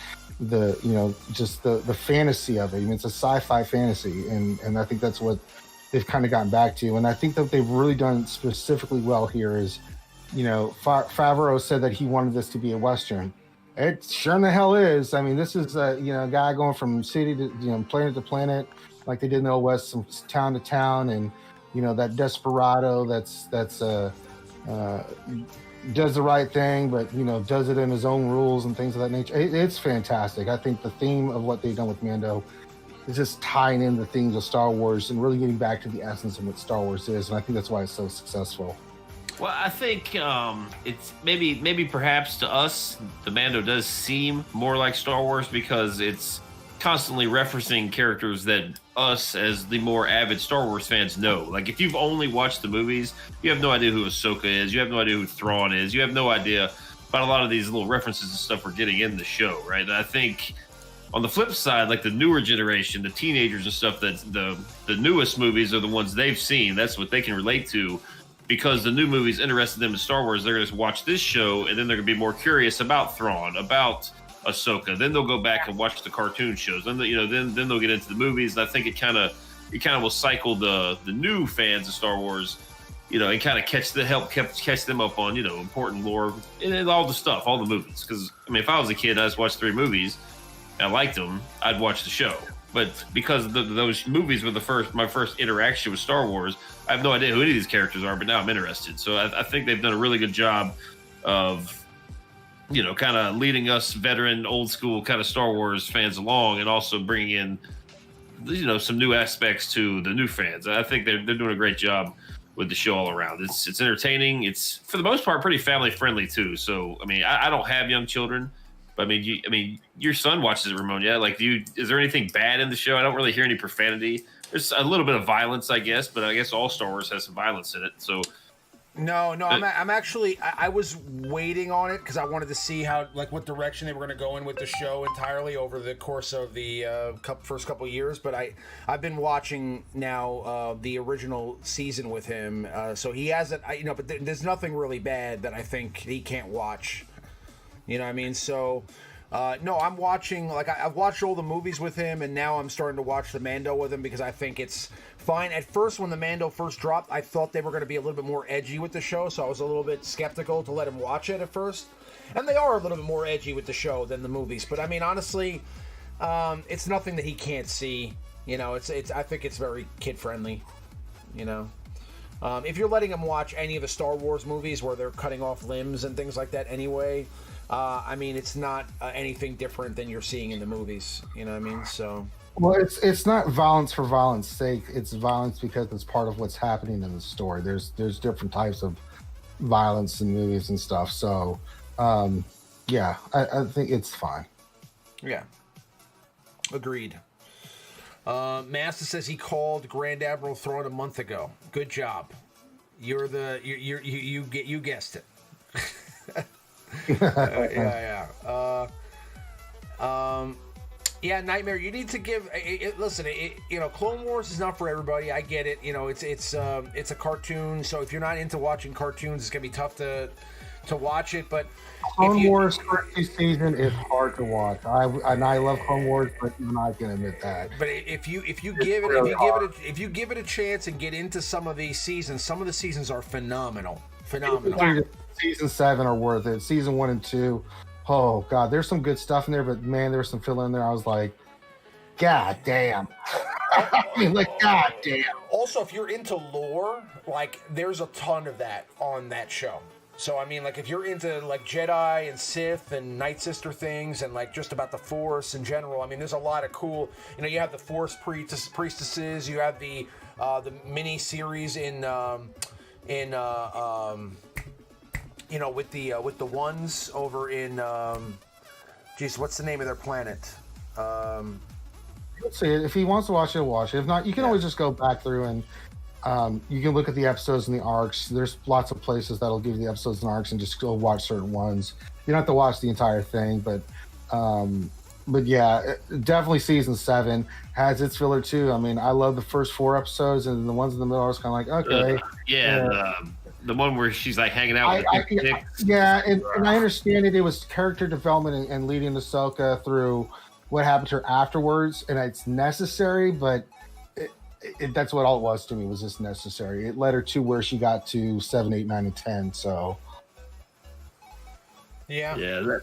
just the fantasy of it. I mean, it's a sci-fi fantasy, and I think that's what they've kind of gotten back to. And I think that they've really done specifically well here is, Favreau said that he wanted this to be a Western. It sure in the hell is. I mean, this is a guy going from city to planet to planet, like they did in the Old West, from town to town, and that desperado that's does the right thing, but does it in his own rules and things of that nature. It's fantastic. I think the theme of what they've done with Mando is just tying in the themes of Star Wars and really getting back to the essence of what Star Wars is, and I think that's why it's so successful. Well, I think it's maybe perhaps to us, the Mando does seem more like Star Wars because it's constantly referencing characters that us as the more avid Star Wars fans know. Like if you've only watched the movies, you have no idea who Ahsoka is. You have no idea who Thrawn is. You have no idea about a lot of these little references and stuff we're getting in the show, right? And I think on the flip side, like the newer generation, the teenagers and stuff, that's the newest movies are the ones they've seen. That's what they can relate to, because the new movies interested them in Star Wars. They're going to watch this show, and then they're going to be more curious about Thrawn, about Ahsoka. Then they'll go back and watch the cartoon shows. Then then they'll get into the movies. And I think it kind of will cycle the new fans of Star Wars, and kind of catch them up on important lore and all the stuff, all the movies. Because I mean, if I was a kid, I just watched 3 movies, and I liked them, I'd watch the show. But because those movies were my first interaction with Star Wars, I have no idea who any of these characters are. But now I'm interested. So I think they've done a really good job of kind of leading us veteran, old school kind of Star Wars fans along, and also bringing in, some new aspects to the new fans. I think they're doing a great job with the show all around. It's entertaining. It's for the most part pretty family friendly too. So I mean, I don't have young children, but I mean, your son watches it, Ramon. Yeah, like, is there anything bad in the show? I don't really hear any profanity. There's a little bit of violence, I guess, but I guess all Star Wars has some violence in it. So. No, I'm actually, I was waiting on it because I wanted to see what direction they were going to go in with the show entirely over the course of the first couple of years. But I've been watching now the original season with him, so he hasn't, but there's nothing really bad that I think he can't watch. You know what I mean? So, no, I'm watching, I've watched all the movies with him, and now I'm starting to watch the Mando with him because I think it's fine. At first, when the Mando first dropped, I thought they were going to be a little bit more edgy with the show, so I was a little bit skeptical to let him watch it at first. And they are a little bit more edgy with the show than the movies. But, I mean, honestly, it's nothing that he can't see. I think it's very kid-friendly, If you're letting him watch any of the Star Wars movies where they're cutting off limbs and things like that anyway, I mean, it's not anything different than you're seeing in the movies. You know what I mean? So. Well, it's not violence for violence sake. It's violence because it's part of what's happening in the story. There's different types of violence in movies and stuff. So, yeah, I think it's fine. Yeah. Agreed. Master says he called Grand Admiral Thrawn a month ago. Good job. You guessed it. Yeah, Nightmare, you need to give listen, Clone Wars is not for everybody. I get it. It's a cartoon, so if you're not into watching cartoons, it's going to be tough to watch it, but Clone Wars first season is hard to watch. I love Clone Wars, but even I can admit that. But if you give it a chance and get into some of these seasons, some of the seasons are phenomenal. Season 7 are worth it. Season 1 and 2. Oh God, there's some good stuff in there, but man, there's some filler in there. I was like, God damn. God damn. Also, if you're into lore, there's a ton of that on that show. So I mean, if you're into Jedi and Sith and Night Sister things and just about the Force in general, I mean, there's a lot of cool. You have the Force priestesses. You have the mini series with the ones over in what's the name of their planet? Let's see. If he wants to watch it, watch it. If not, you can always just go back through and you can look at the episodes and the arcs. There's lots of places that'll give you the episodes and arcs and just go watch certain ones. You don't have to watch the entire thing, but yeah, definitely season 7 has its filler too. I mean, I love the first 4 episodes, and the ones in the middle are just kind of okay. The one where she's hanging out with and I understand it. It was character development and leading Ahsoka through what happened to her afterwards, and it's necessary, but that's what all it was to me, was just necessary. It led her to where she got to 7, 8, 9, and 10. So yeah.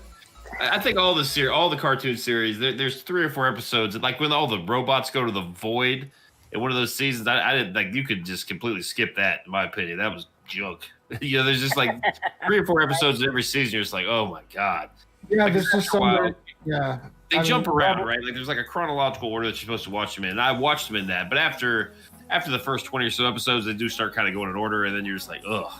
I think all the cartoon series, there's 3 or 4 episodes, when all the robots go to the void in one of those seasons, I didn't you could just completely skip that, in my opinion. That was junk. There's just 3 or 4 episodes in every season. You're just oh my God. Yeah, there's just some. Yeah. They jump around, right? There's a chronological order that you're supposed to watch them in. And I watched them in that, but after the first 20 or so episodes, they do start kind of going in order, and then you're just ugh.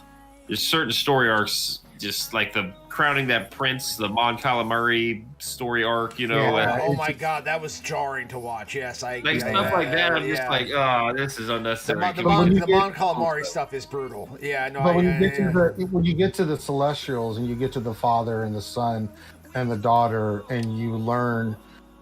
There's certain story arcs just like the crowning that prince, the Mon Calamari story arc, you know. Yeah, oh my god, that was jarring to watch. Yes, like stuff like that. I'm just like, oh, this is unnecessary. The Mon Calamari stuff is brutal. Yeah, no. But when you get to the Celestials and you get to the father and the son and the daughter, and you learn,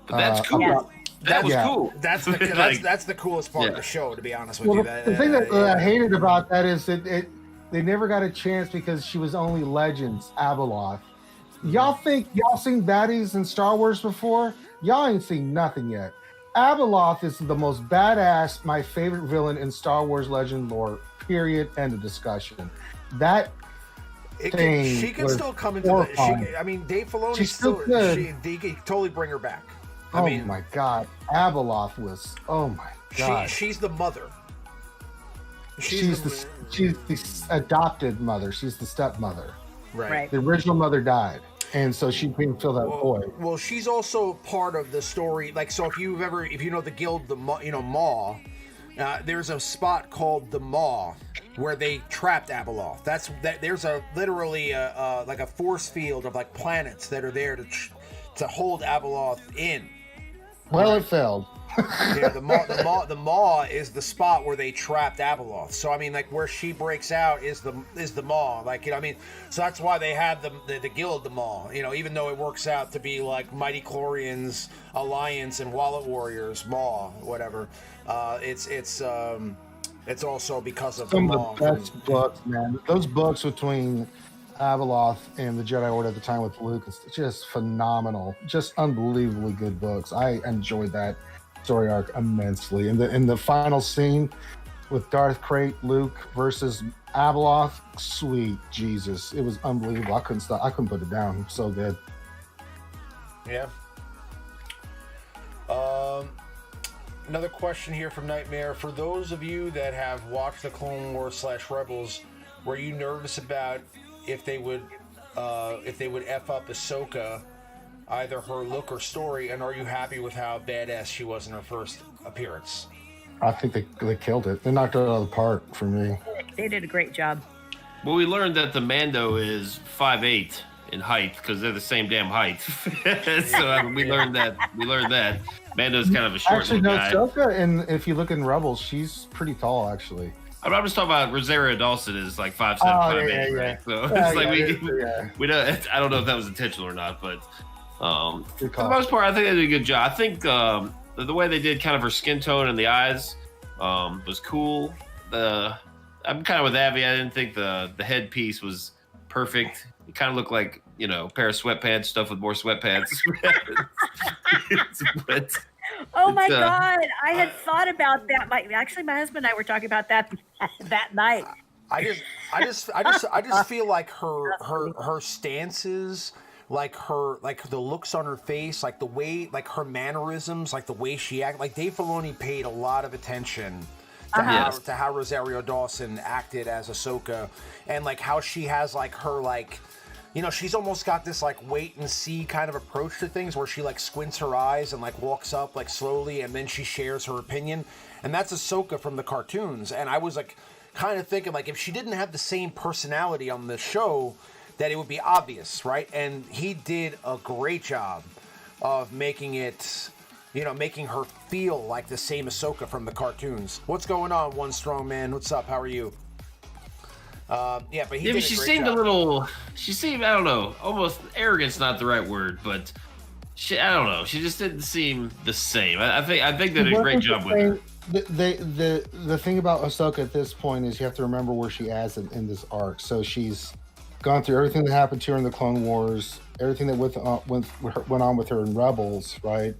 that's cool. That was cool. That's the coolest part of the show, to be honest with you. The thing that I hated about that is that they never got a chance because she was only Legends, Abeloth. Y'all think y'all seen baddies in Star Wars before? Y'all ain't seen nothing yet. Abeloth is the most badass, my favorite villain in Star Wars Legend lore, period, end of discussion. She can still come into I mean, Dave Filoni they could totally bring her back. I mean, my god, Abeloth was, oh my god. She's the mother. She's the adopted mother. She's the stepmother. Right. The original mother died, and so she couldn't fill that void. Well, she's also part of the story. Like, so if you know the guild, Maw, there's a spot called the Maw where they trapped Abeloth. There's literally like a force field of like planets that are there to hold Abeloth in. Well, it failed. Yeah, the Maw is the spot where they trapped Abeloth. So I mean, like where she breaks out is the Maw. Like, you know, I mean, so that's why they have the guild, the Maw. You know, even though it works out to be like Mighty Chlorians, Alliance, and Wallet Warriors, Maw, whatever. It's also because of some the of the best books, man. Those books between Abeloth and the Jedi Order at the time with Luke, it's just phenomenal, just unbelievably good books. I enjoyed that story arc immensely. And the final scene with Darth Krayt, Luke versus Abeloth, sweet Jesus, it was unbelievable. I couldn't put it down. So good. Yeah. Another question here from Nightmare. For those of you that have watched the Clone Wars / Rebels, were you nervous about if they would F up Ahsoka, either her look or story, and are you happy with how badass she was in her first appearance? I think they killed it. They knocked it out of the park for me. They did a great job. Well, we learned that the Mando is 5'8" in height because they're the same damn height. So we learned that. Mando's kind of a short guy. Ahsoka, and if you look in Rebels, she's pretty tall actually. I'm just talking about Rosario Dawson is like 5'7", 5'8", right? So it's like we don't. I don't know if that was intentional or not, but for the most part, I think they did a good job. I think the way they did kind of her skin tone and the eyes was cool. I'm kind of with Abby. I didn't think the headpiece was perfect. It kind of looked like, you know, a pair of sweatpants stuffed with more sweatpants. But oh my God, I had thought about that. My husband and I were talking about that night. I just feel like her stances, like the looks on her face, like the way, like her mannerisms, like the way she acted. Like Dave Filoni paid a lot of attention to how Rosario Dawson acted as Ahsoka, and like how she has like her like. You know, she's almost got this like wait and see kind of approach to things where she like squints her eyes and like walks up like slowly and then she shares her opinion. And that's Ahsoka from the cartoons. And I was like kind of thinking like if she didn't have the same personality on the show, that it would be obvious, right? And he did a great job of making it, you know, making her feel like the same Ahsoka from the cartoons. What's going on, One Strong Man? What's up? How are you? But she seemed job. I don't know, almost arrogant's not the right word, but I don't know, she just didn't seem the same. I think they did a great job with her. The thing about Ahsoka at this point is you have to remember where she is in this arc. So she's gone through everything that happened to her in the Clone Wars, everything that went on with her in Rebels, right?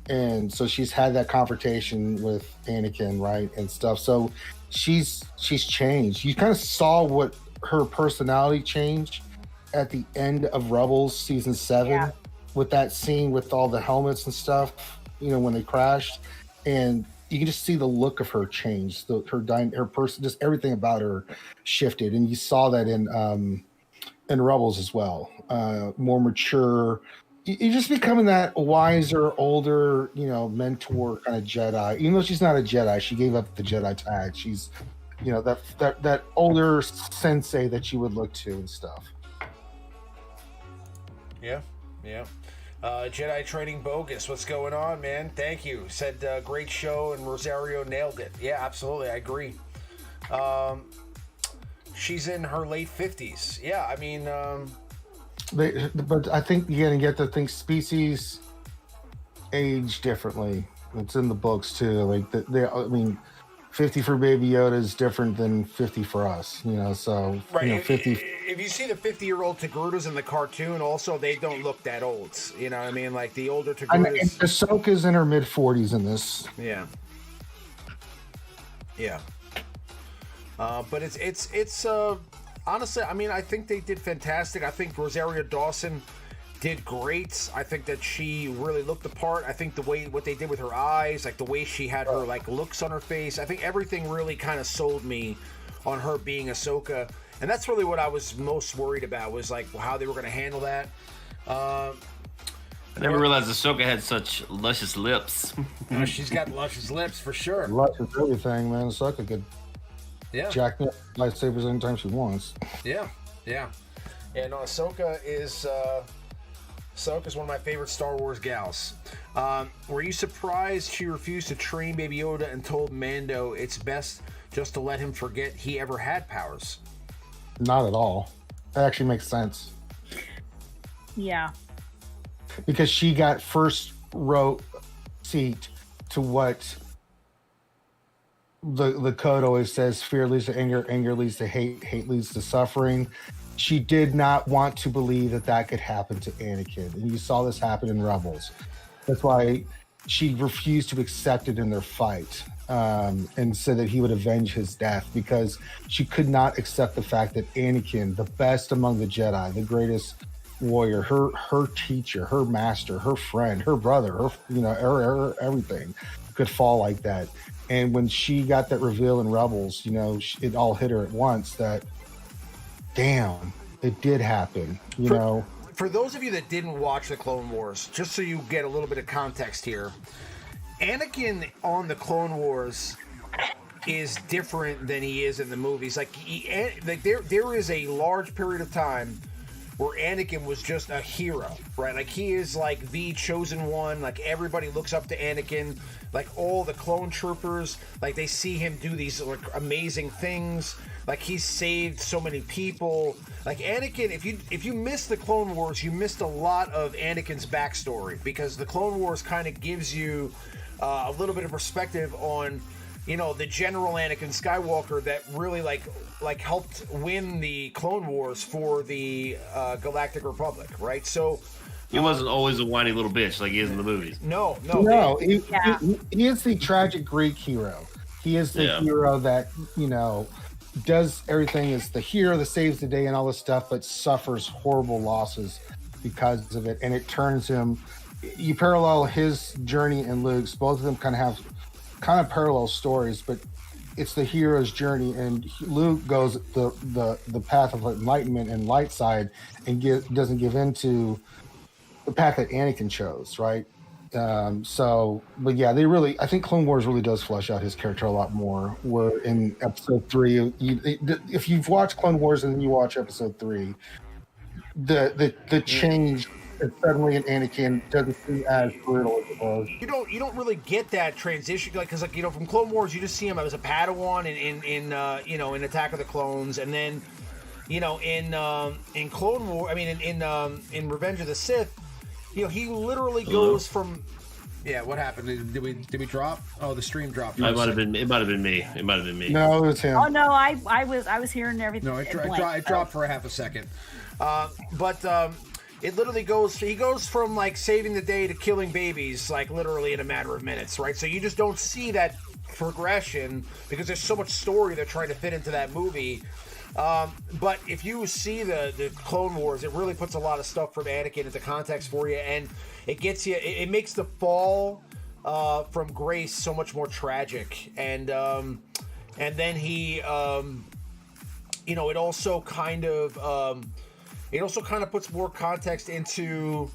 And so she's had that confrontation with Anakin, right, and stuff. So she's changed. You kind of saw what her personality changed at the end of Rebels season 7 with that scene with all the helmets and stuff, you know, when they crashed, and you can just see the look of her change, her person, just everything about her shifted, and you saw that in Rebels as well. More mature. You're just becoming that wiser, older, you know, mentor kind of Jedi. Even though she's not a Jedi, she gave up the Jedi tag. She's, you know, that older sensei that you would look to and stuff. Yeah. Jedi Training Bogus. What's going on, man? Thank you. Said great show and Rosario nailed it. Yeah, absolutely. I agree. She's in her late 50s. Yeah, I mean, but I think you're gonna get to think species age differently. It's in the books too. Like I mean, 50 for Baby Yoda is different than 50 for us. So right. 50. If you see the 50-year-old Togrutas in the cartoon, also they don't look that old. You know what I mean? Like the older Togrutas. I mean, Ahsoka's in her mid 40s in this. Yeah. But it's honestly, I mean, I think they did fantastic. I think Rosario Dawson did great. I think that she really looked the part. I think what they did with her eyes, like the way she had her like looks on her face, I think everything really kind of sold me on her being Ahsoka. And that's really what I was most worried about, was like how they were going to handle that. I never realized Ahsoka had such luscious lips. She's got luscious lips for sure. Luscious everything, man. Ahsoka could jack up lightsabers anytime she wants. Yeah. No, Ahsoka is one of my favorite Star Wars gals. Were you surprised she refused to train Baby Yoda and told Mando it's best just to let him forget he ever had powers? Not at all. That actually makes sense. Yeah. Because she got first row seat to what the code always says: fear leads to anger, anger leads to hate, hate leads to suffering. She did not want to believe that could happen to Anakin. And you saw this happen in Rebels. That's why she refused to accept it in their fight, and said that he would avenge his death, because she could not accept the fact that Anakin, the best among the Jedi, the greatest warrior, her teacher, her master, her friend, her brother, her everything, could fall like that. And when she got that reveal in Rebels, it all hit her at once that, damn, it did happen. For those of you that didn't watch the Clone Wars, just so you get a little bit of context here, Anakin on the Clone Wars is different than he is in the movies. Like there is a large period of time where Anakin was just a hero, right? Like he is like the chosen one. Like everybody looks up to Anakin. Like all the clone troopers, like they see him do these like amazing things. Like he's saved so many people. Like Anakin, if you missed the Clone Wars, you missed a lot of Anakin's backstory, because the Clone Wars kind of gives you a little bit of perspective on, the general Anakin Skywalker that really like helped win the Clone Wars for the Galactic Republic, right? So he wasn't always a whiny little bitch like he is in the movies. No. He is the tragic Greek hero. He is the hero that does everything, is the hero that saves the day and all this stuff, but suffers horrible losses because of it, and it turns him. You parallel his journey and Luke's. Both of them kind of parallel stories, but it's the hero's journey, and Luke goes the path of enlightenment and light side, and doesn't give in to the path that Anakin chose, right? But yeah, I think Clone Wars really does flesh out his character a lot more. Where in episode 3, if you've watched Clone Wars and then you watch episode 3, the change suddenly in Anakin doesn't seem as brutal as it was. You don't really get that transition, like, because from Clone Wars you just see him as a Padawan in Attack of the Clones, and then in Clone War, I mean in Revenge of the Sith, he literally goes from. Yeah, what happened? Did we drop? Oh, the stream dropped. It might have been me. No, it was him. Oh no, I was hearing everything. No, it dropped for a half a second. But it literally goes. He goes from like saving the day to killing babies, like literally in a matter of minutes, right? So you just don't see that progression because there's so much story they're trying to fit into that movie. But if you see the Clone Wars, it really puts a lot of stuff from Anakin into context for you, and it gets you. It makes the fall from grace so much more tragic, and then he, it also kind of puts more context into,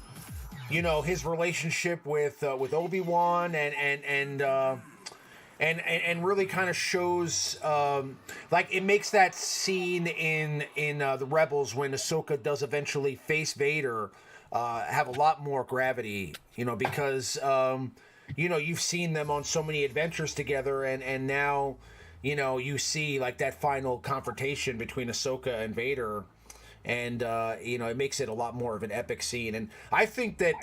his relationship with Obi-Wan and really kind of shows, it makes that scene in the Rebels when Ahsoka does eventually face Vader, have a lot more gravity, because you've seen them on so many adventures together, and now you see like that final confrontation between Ahsoka and Vader, and it makes it a lot more of an epic scene. And I think that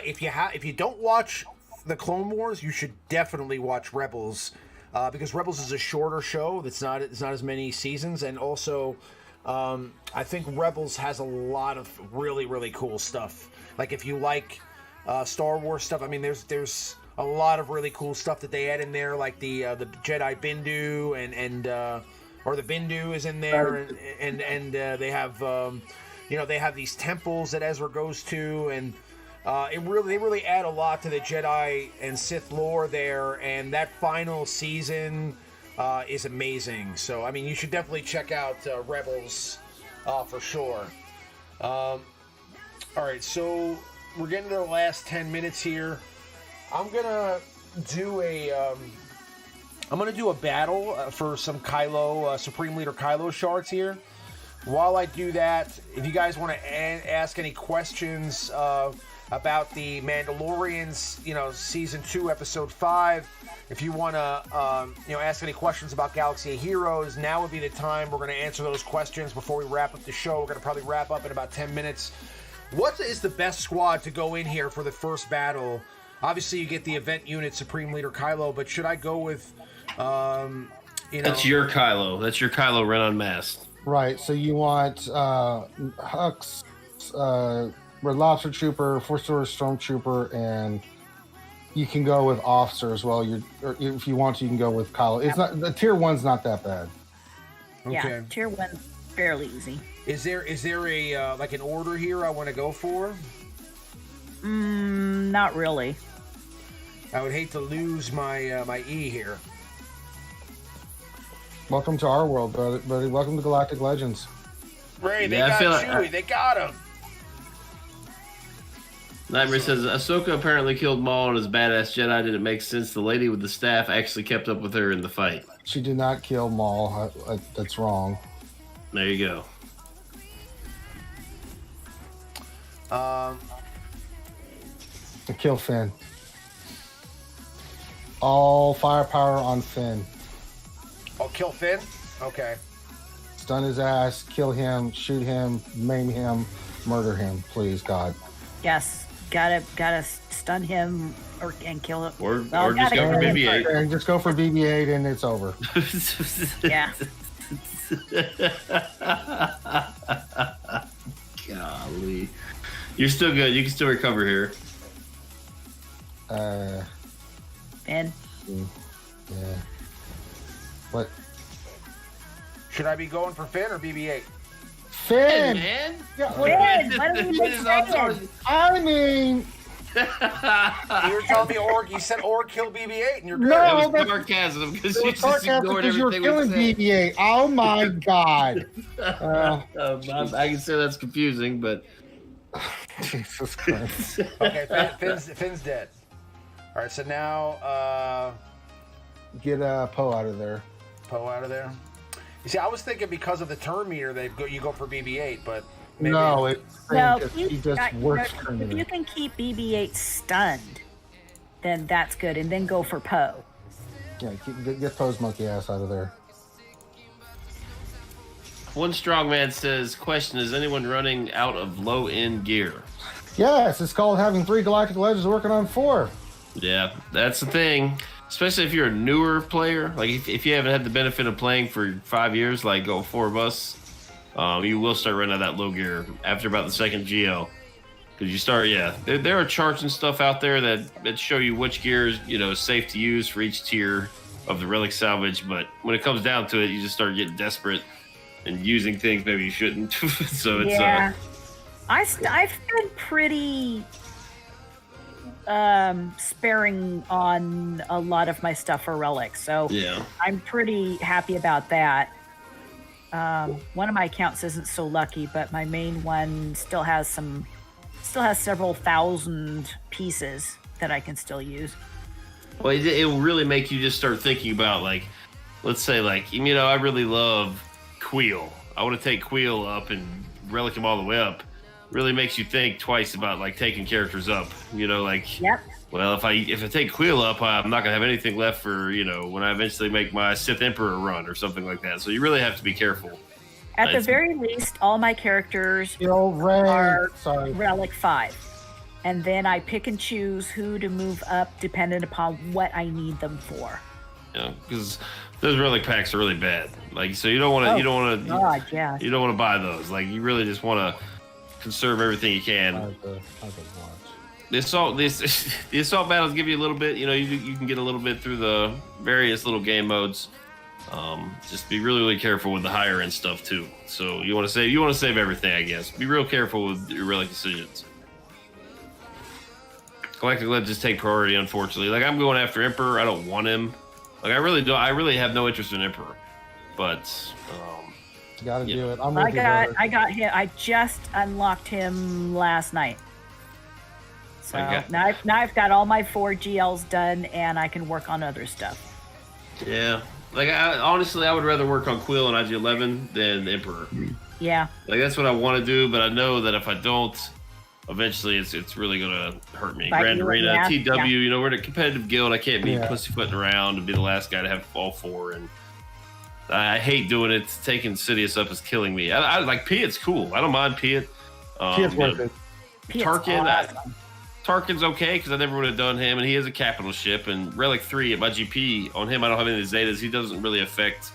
if you don't watch the Clone Wars, you should definitely watch Rebels, because Rebels is a shorter show. It's not as many seasons, and also I think Rebels has a lot of really, really cool stuff. Like if you like Star Wars stuff, I mean, there's a lot of really cool stuff that they add in there, like the Jedi Bindu and or the Bindu is in there, and they have they have these temples that Ezra goes to, and they really add a lot to the Jedi and Sith lore there, and that final season is amazing. So I mean, you should definitely check out Rebels for sure. All right, so we're getting to the last 10 minutes here. I'm gonna do a battle for some Kylo, Supreme Leader Kylo shards here. While I do that, if you guys want to ask any questions about the Mandalorians, season 2, episode 5, if you want to, ask any questions about Galaxy of Heroes, now would be the time. We're going to answer those questions before we wrap up the show. We're going to probably wrap up in about 10 minutes. What is the best squad to go in here for the first battle? Obviously, you get the event unit, Supreme Leader Kylo, but should I go with, That's your Kylo. That's your Kylo Ren unmasked. Right. So you want Hux, Red Lobster Trooper, Force Order Stormtrooper, and you can go with Officer as well. Or if you want to, you can go with Kylo. It's not the tier 1's not that bad. Okay. Yeah, tier 1 fairly easy. Is there a like an order here I want to go for? Not really. I would hate to lose my my E here. Welcome to our world, buddy. Welcome to Galactic Legends. Ray, they got Chewie. They got him. Nightmare says Ahsoka apparently killed Maul and is badass Jedi. Did it make sense the lady with the staff actually kept up with her in the fight? She did not kill Maul. That's wrong. There you go. Kill Finn. All firepower on Finn. Oh, kill Finn? Okay. Stun his ass, kill him, shoot him, maim him, murder him, please, God. Yes, gotta stun him and kill him. Or just go for BB-8. And just go for BB-8 and it's over. Yeah. Golly. You're still good. You can still recover here. Finn. Yeah. What? Should I be going for Finn or BB-8? Finn! Man. Yeah, Finn! What are we saying? I mean... You were telling me you said kill BB-8 and you're good. That was sarcasm because you just ignored you were everything killing we said. BB-8. Oh my God. I can say that's confusing, but... Jesus Christ. Okay, Finn's dead. All right, so now... Get Poe out of there. Poe out of there. You see, I was thinking because of the turn meter, you go for BB-8, but maybe he just works. If you can keep BB-8 stunned, then that's good, and then go for Poe. Yeah, get Poe's monkey ass out of there. One strong man says, question, is anyone running out of low-end gear? Yes, it's called having 3 Galactic Legends working on 4. Yeah, that's the thing. Especially if you're a newer player, like if you haven't had the benefit of playing for 5 years, like 4 of us, you will start running out of that low gear after about the second GL. Because you start, there are charts and stuff out there that show you which gear is safe to use for each tier of the relic salvage. But when it comes down to it, you just start getting desperate and using things maybe you shouldn't. So it's I've been pretty sparing on a lot of my stuff for relics, so I'm pretty happy about that. One of my accounts isn't so lucky, but my main one still has several thousand pieces that I can still use. Well, it will really make you just start thinking about, like, let's say, like, I really love Queel. I want to take Queel up and relic him all the way up. really makes you think twice about like taking characters up. You know, like Yep. well, if I take Quill up, I'm not gonna have anything left for when I eventually make my Sith Emperor run or something like that. So you really have to be careful. At the very least, all my characters Ray. are Sorry. Relic 5. And then I pick and choose who to move up depending upon what I need them for. Because those relic packs are really bad. Like, so you don't want to, God, yeah. you don't want to buy those. Like, you really just want to conserve everything you can. The assault battles give you a little bit. You can get a little bit through the various little game modes. Just be really, really careful with the higher end stuff too. So you want to save everything, I guess. Be real careful with your relic decisions. Galactic Legends take priority, unfortunately. Like, I'm going after Emperor. I don't want him. Like, I really have no interest in Emperor. But you gotta do it. I got him. I just unlocked him last night. So now I've got all my 4 GLs done, and I can work on other stuff. Yeah. Like, honestly, I would rather work on Quill and IG-11 than Emperor. Yeah. Like, that's what I want to do, but I know that if I don't, eventually it's really gonna hurt me. Grand Arena, TW, we're in a competitive guild. I can't be pussyfooting around and be the last guy to have all 4, and I hate doing it. Taking Sidious up is killing me. I like Piet's cool. I don't mind Piet. Piet's worth it. Tarkin's okay because I never would have done him, and he is a capital ship. And Relic 3 at my GP on him, I don't have any of the Zetas. He doesn't really affect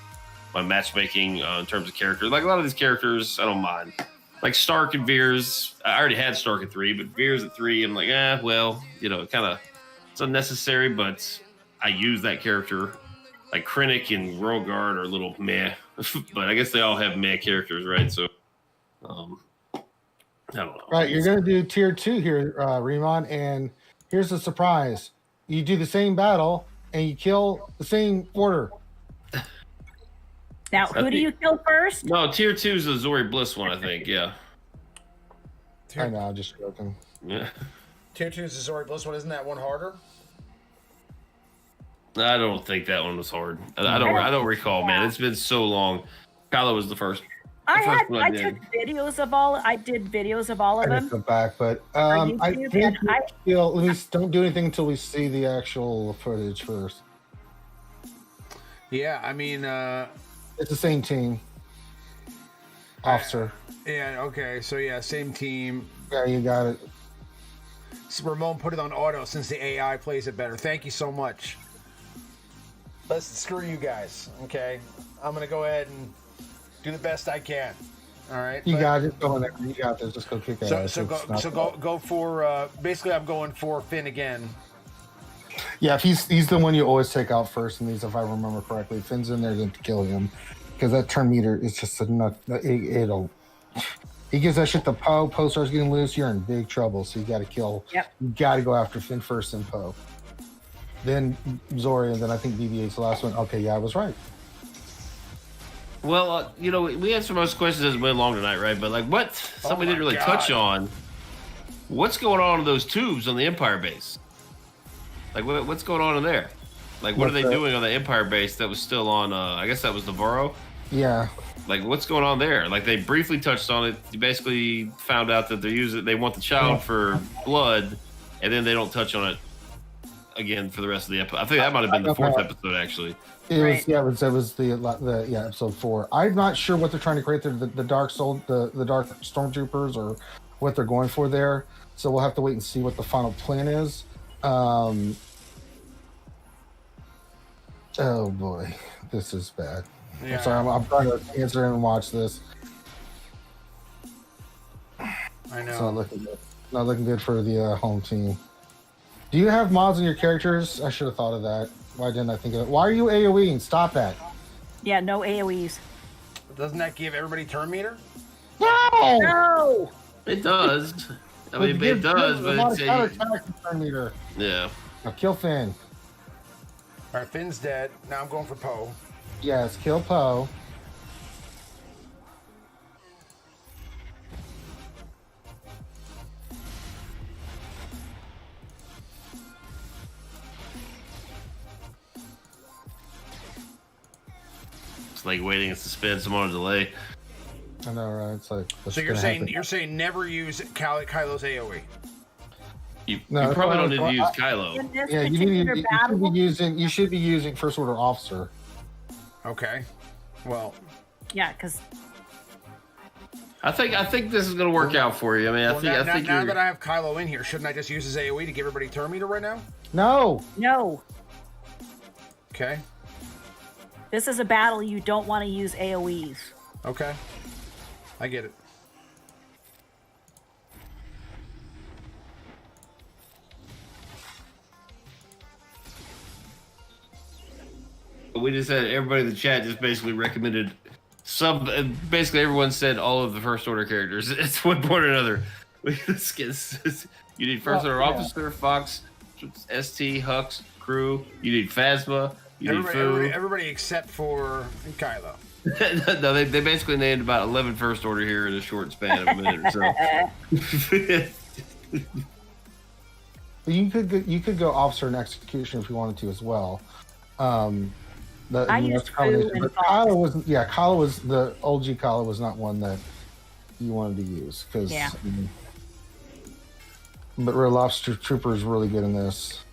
my matchmaking in terms of characters. Like, a lot of these characters, I don't mind. Like Stark and Veers, I already had Stark at 3, but Veers at 3, I'm like, well, it's unnecessary, but I use that character. Like Krennic and Royal Guard are a little meh, but I guess they all have meh characters, right? So, I don't know. Right, you're gonna do tier 2 here, Remon, and here's the surprise: you do the same battle and you kill the same order. Now, who do you kill first? No, tier 2 is the Zori Bliss one, I think. Yeah. I know, just joking. Yeah. Tier 2 is the Zori Bliss one. Isn't that one harder? I don't think that one was hard. I don't recall, man. It's been so long. Kylo was the first. I took videos of all. I did videos of all of them. Go back, but I think at least don't do anything until we see the actual footage first. Yeah, I mean, it's the same team. Officer. Yeah. Okay. So yeah, same team. Yeah, you got it. So Ramon put it on auto since the AI plays it better. Thank you so much. Listen, screw you guys. Okay, I'm gonna go ahead and do the best I can. All right. You got it. Go in there. You got this. Just go kick ass. So go for. Basically, I'm going for Finn again. Yeah, if he's the one you always take out first in these, if I remember correctly. Finn's in there to kill him because that turn meter is just a nut. He gives that shit to Poe. Poe starts getting loose. You're in big trouble. So you got to kill. Yep. You got to go after Finn first, and Poe. Then Zori, and then I think BB-8's the last one. Okay, yeah, I was right. Well, we answered most questions as we went along tonight, right? But like, what something we didn't really touch on. What's going on in those tubes on the Empire base? Like, what's going on in there? Like, what are they doing on the Empire base that was still on? I guess that was Navarro. Yeah. Like, what's going on there? Like, they briefly touched on it. You basically found out that they want the child for blood, and then they don't touch on it again for the rest of the episode. I think that might have been the 4th episode, actually. It was the episode 4. I'm not sure what they're trying to create there, the dark soul, the dark stormtroopers, or what they're going for there. So we'll have to wait and see what the final plan is. Oh boy, this is bad. Yeah. I'm sorry, I'm trying to answer and watch this. I know. It's not looking good. Not looking good for the home team. Do you have mods on your characters? I should have thought of that. Why didn't I think of it? Why are you AoEing? Stop that. Yeah, no AoEs. Doesn't that give everybody turn meter? No! It does. I mean, it does, but it's turn meter. Yeah. Now kill Finn. All right, Finn's dead. Now I'm going for Poe. Yes, kill Poe. It's like waiting in suspense. I'm on a delay. I know, right? It's like. So you're saying never use Kylo's AOE. You probably don't need to use Kylo. In this Yeah, you should be using First Order Officer. Okay. Well. Yeah, because. I think this is going to work out for you. I mean, I think now that I have Kylo in here, shouldn't I just use his AOE to give everybody turn meter right now? No. Okay. This is a battle you don't want to use AOEs. Okay. I get it. We just had everybody in the chat just basically recommended basically everyone said all of the First Order characters at one point or another. You need First Order Officer, Fox, ST, Hux, Crew. You need Phasma. You need Fu. Everybody except for Kylo. No, they basically named about 11 First Order here in a short span of a minute or so. You could go Officer and Execution if you wanted to as well. I used Fu and but Kylo wasn't. Yeah, Kylo was the OG. Kylo was not one that you wanted to use because. Yeah. But Red Lobster Trooper is really good in this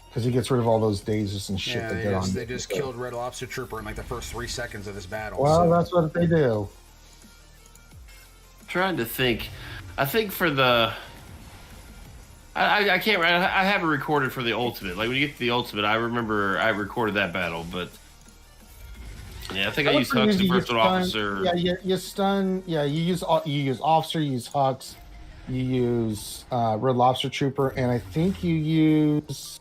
because he gets rid of all those dazes and shit that get on. They just killed Red Lobster Trooper in like the first 3 seconds of this battle. Well, that's what they do. I'm trying to think. I think for the. I can't. I haven't recorded for the ultimate. Like when you get to the ultimate, I remember I recorded that battle, but yeah, I think I used Hux and First Order Officer. Yeah, you stun. Yeah, you use Officer, you use Hux, you use Red Lobster Trooper, and I think you use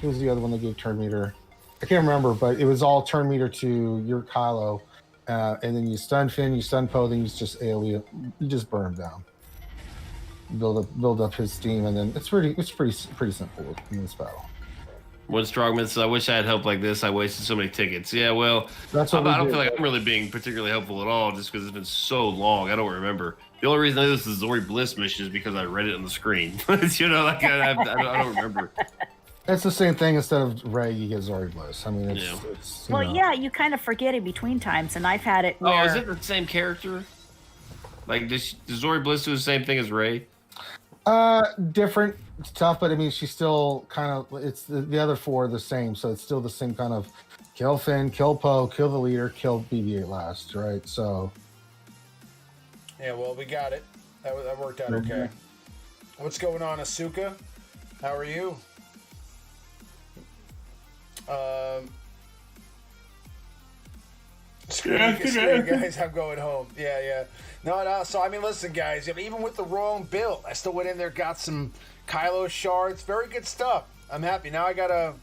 who was the other one that gave turn meter? I can't remember, but it was all turn meter to your Kylo, and then you stun Finn, you stun Poe, then you just AOE, you just burn him down. Build up his steam, and then it's pretty simple in this battle. One Strongman says, "I wish I had help like this. I wasted so many tickets." Yeah, well, that's what I don't feel like I'm really being particularly helpful at all, just because it's been so long. I don't remember. The only reason I know this is Zori Bliss mission is because I read it on the screen. You know, like I don't remember. It's the same thing. Instead of Rey, you get Zori Bliss. I mean, it's yeah, you kind of forget in between times, and I've had it. Where... Oh, is it the same character? Like, does Zori Bliss do the same thing as Rey? Different stuff, but I mean, she's still kind of. It's the other four are the same, so it's still the same kind of kill Finn, kill Poe, kill the leader, kill BB-8 last, right? So. Yeah, well, we got it. That worked out okay. What's going on, Ahsoka? How are you? Screw you guys, I'm going home. Yeah. No. So, I mean, listen, guys, even with the wrong build, I still went in there, got some Kylo shards. Very good stuff. I'm happy. Now I gotta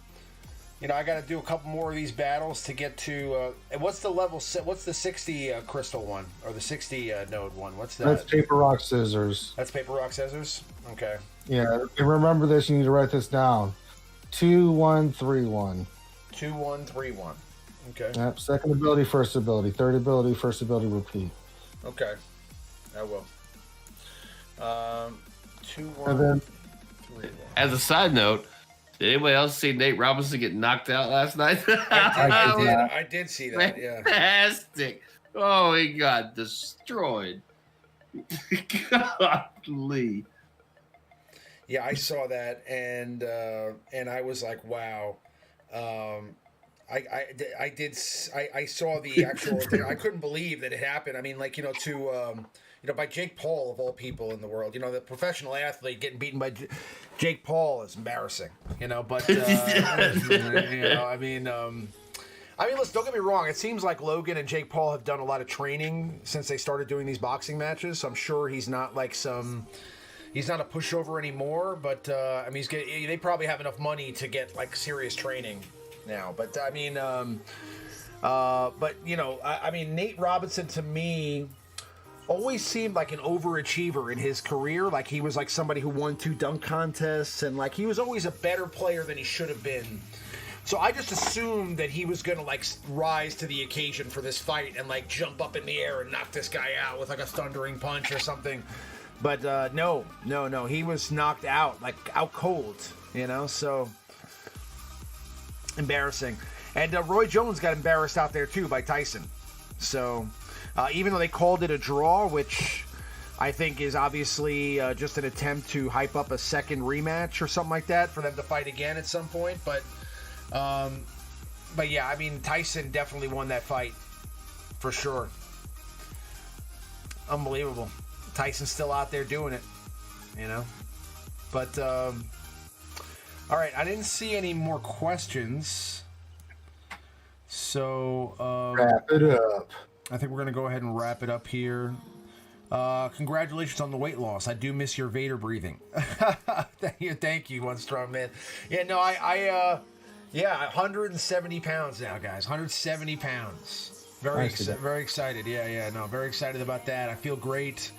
do a couple more of these battles to get to, what's the level, what's the 60 crystal one, or the 60 node one? What's that? That's paper, rock, scissors. That's paper, rock, scissors? Okay. Yeah, and remember this, you need to write this down. 2131. 2131. Okay. Yep. Second ability, first ability. Third ability, first ability, repeat. Okay. I will. 2131. And then, as a side note, did anybody else see Nate Robinson get knocked out last night? I did see that. Yeah. Fantastic. Oh, he got destroyed. Godly. Yeah, I saw that, and I was like, wow. I saw the actual thing. I couldn't believe that it happened. I mean, like, by Jake Paul of all people in the world, the professional athlete getting beaten by Jake Paul is embarrassing, but I mean, listen, don't get me wrong. It seems like Logan and Jake Paul have done a lot of training since they started doing these boxing matches. So I'm sure he's not like he's not a pushover anymore, but I mean, they probably have enough money to get like serious training now. But I mean, I mean, Nate Robinson to me always seemed like an overachiever in his career. Like he was like somebody who won 2 dunk contests, and like he was always a better player than he should have been. So I just assumed that he was gonna like rise to the occasion for this fight and like jump up in the air and knock this guy out with like a thundering punch or something. But no, he was knocked out, like out cold, so embarrassing. And Roy Jones got embarrassed out there too by Tyson. So, even though they called it a draw, which I think is obviously just an attempt to hype up a second rematch or something like that for them to fight again at some point. But yeah, I mean, Tyson definitely won that fight for sure. Unbelievable. Tyson's still out there doing it, you know. But all right, I didn't see any more questions, so wrap it up. I think we're gonna go ahead and wrap it up here. Congratulations on the weight loss. I do miss your Vader breathing. Thank you, One Strong Man. Yeah, no, I 170 pounds now, guys. 170 pounds. Very excited. Yeah, no, very excited about that. I feel great.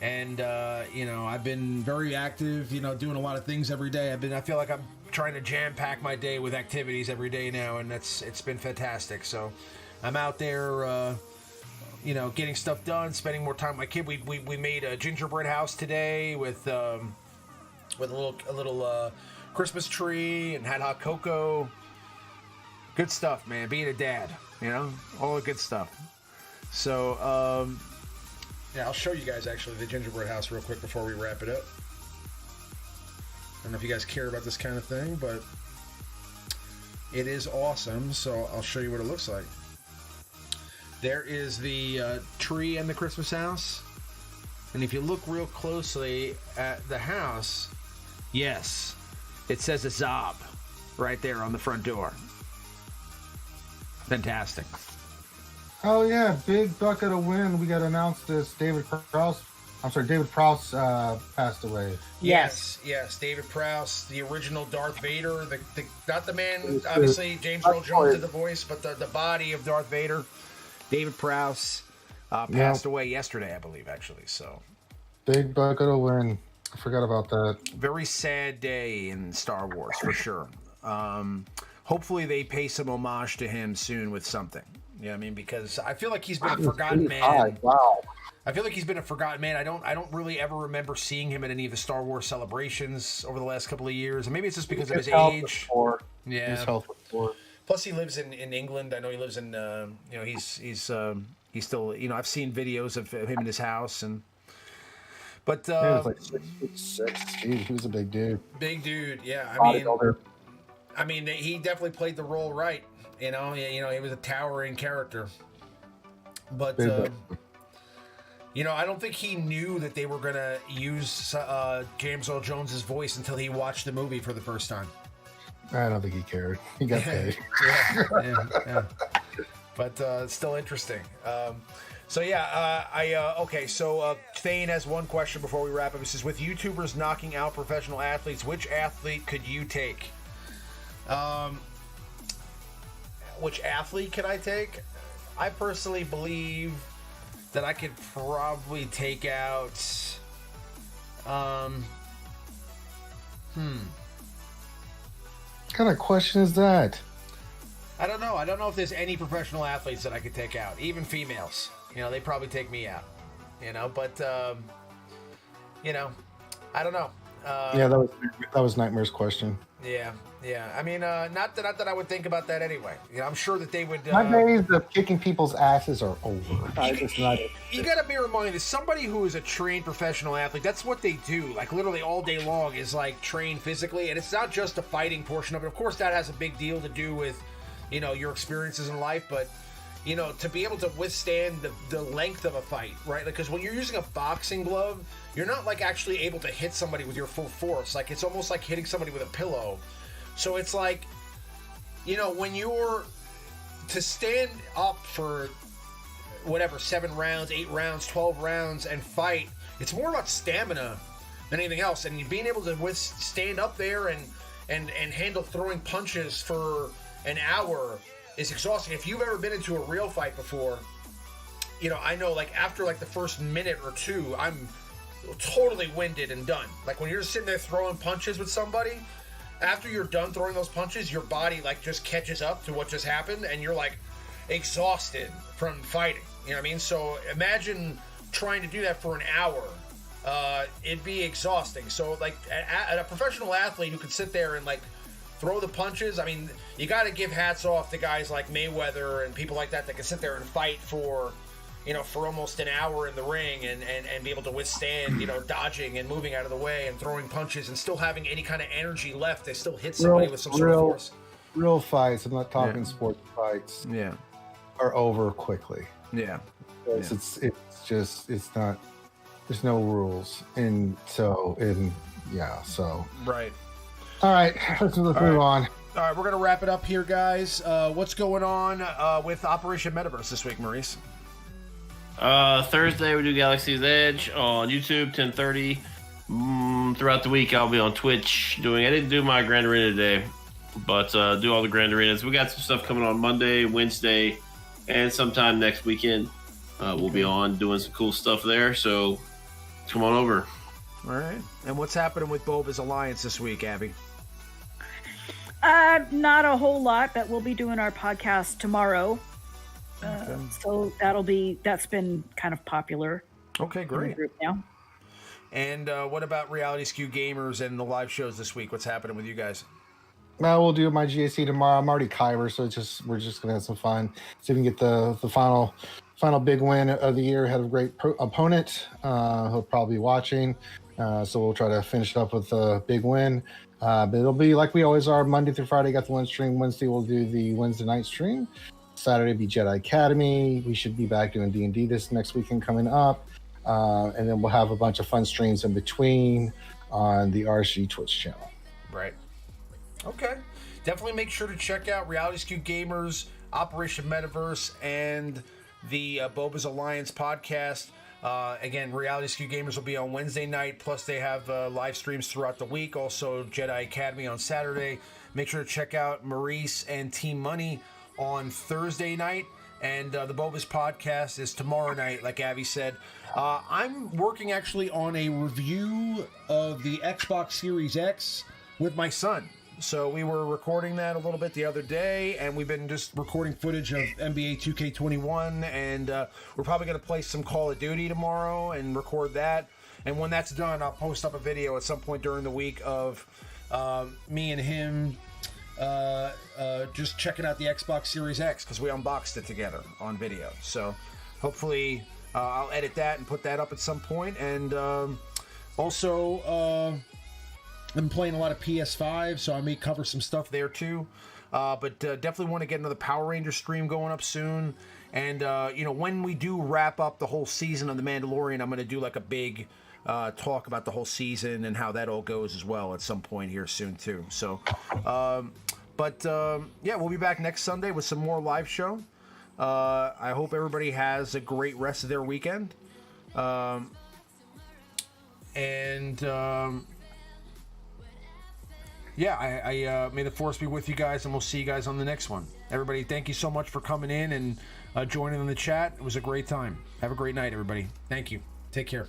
And, I've been very active, doing a lot of things every day. I feel like I'm trying to jam pack my day with activities every day now. And it's been fantastic. So I'm out there, getting stuff done, spending more time with my kid. We made a gingerbread house today with a little Christmas tree and had hot cocoa. Good stuff, man. Being a dad, all the good stuff. So, I'll show you guys actually the gingerbread house real quick before we wrap it up. I don't know if you guys care about this kind of thing, but it is awesome. So I'll show you what it looks like. There is the tree and the Christmas house. And if you look real closely at the house, yes, it says Azab right there on the front door. Fantastic. Oh yeah, big bucket of win. We got announced this. David Prowse passed away. Yes, David Prowse, the original Darth Vader, not the man, obviously James Earl Jones did the voice, but the body of Darth Vader. David Prowse passed away yesterday, I believe, actually. So big bucket of win. I forgot about that. Very sad day in Star Wars for sure. Hopefully they pay some homage to him soon with something. You know what I mean? Because I feel like he's been a forgotten man. Wow. I feel like he's been a forgotten man. I don't really ever remember seeing him at any of the Star Wars celebrations over the last couple of years. And maybe it's just because of his age. Yeah. His health was poor. Plus he lives in England. I know he lives in he's still, I've seen videos of him in his house but he was like 6'6". Dude, he was a big dude. Big dude, yeah. I mean, he definitely played the role right. He was a towering character. But I don't think he knew that they were gonna use James Earl Jones's voice until he watched the movie for the first time. I don't think he cared. He got paid. yeah. But it's still interesting. So Thane has one question before we wrap up. He says, with YouTubers knocking out professional athletes, which athlete could you take? Which athlete could I take? I personally believe that I could probably take out What kind of question is that? I don't know. I don't know if there's any professional athletes that I could take out. Even females. They probably take me out. But I don't know. That was Nightmare's question. Yeah. I mean, not that I would think about that anyway. I'm sure that they would. My days of kicking people's asses are over. You got to bear in mind that somebody who is a trained professional athlete, that's what they do. Like literally all day long is like train physically, and it's not just the fighting portion of it. Of course, that has a big deal to do with, your experiences in life, but. To be able to withstand the length of a fight, right? Because when you're using a boxing glove, you're not like actually able to hit somebody with your full force. Like it's almost like hitting somebody with a pillow. So it's like, when you're to stand up for whatever, 7 rounds, 8 rounds, 12 rounds and fight, it's more about stamina than anything else. And being able to stand up there and handle throwing punches for an hour is exhausting. If you've ever been into a real fight before, I know like after like the first minute or two, I'm totally winded and done. Like when you're just sitting there throwing punches with somebody, after you're done throwing those punches, your body like just catches up to what just happened and you're like exhausted from fighting. You know what I mean? So imagine trying to do that for an hour. It'd be exhausting. So like a professional athlete who could sit there and like throw the punches. I mean, you got to give hats off to guys like Mayweather and people like that can sit there and fight for, for almost an hour in the ring and be able to withstand, dodging and moving out of the way and throwing punches and still having any kind of energy left. They still hit somebody with some sort of force. Real fights, I'm not talking sports fights, are over quickly. Yeah. It's not, there's no rules. Right. All right, let's move on. All right, we're going to wrap it up here, guys. What's going on with Operation Metaverse this week, Maurice? Thursday, we do Galaxy's Edge on YouTube, 10:30. Throughout the week, I'll be on Twitch I didn't do my Grand Arena today, but do all the Grand Arenas. We got some stuff coming on Monday, Wednesday, and sometime next weekend. We'll be on doing some cool stuff there, so come on over. All right. And what's happening with Boba's Alliance this week, Abby? Not a whole lot, but we'll be doing our podcast tomorrow. So that's been kind of popular. Okay, great. In the group now. And what about Reality Skewed Gamers and the live shows this week? What's happening with you guys? We'll do my GAC tomorrow. I'm already Kyber, so we're just gonna have some fun. See if we can get the final big win of the year. Had a great opponent. He'll probably be watching. So we'll try to finish it up with a big win. But it'll be like we always are, Monday through Friday, got the one stream. Wednesday, we'll do the Wednesday night stream. Saturday, be Jedi Academy. We should be back doing D&D this next weekend coming up. And then we'll have a bunch of fun streams in between on the RSG Twitch channel. Right. Okay. Definitely make sure to check out Reality Skewed Gamers, Operation Metaverse, and the Boba's Alliance podcast. Again, Reality Skewed Gamers will be on Wednesday night, plus they have live streams throughout the week. Also, Jedi Academy on Saturday. Make sure to check out Maurice and TMoney on Thursday night. And the Boba's podcast is tomorrow night, like Abby said. I'm working actually on a review of the Xbox Series X with my son. So we were recording that a little bit the other day, and we've been just recording footage of NBA 2K21, and we're probably going to play some Call of Duty tomorrow and record that. And when that's done, I'll post up a video at some point during the week of me and him just checking out the Xbox Series X, because we unboxed it together on video. So hopefully I'll edit that and put that up at some point. And also... I'm playing a lot of PS5, so I may cover some stuff there too. But definitely want to get another Power Ranger stream going up soon. And, when we do wrap up the whole season of The Mandalorian, I'm going to do like a big talk about the whole season and how that all goes as well at some point here soon too. So, we'll be back next Sunday with some more live show. I hope everybody has a great rest of their weekend. May the force be with you guys, and we'll see you guys on the next one. Everybody, thank you so much for coming in and joining in the chat. It was a great time. Have a great night, everybody. Thank you. Take care.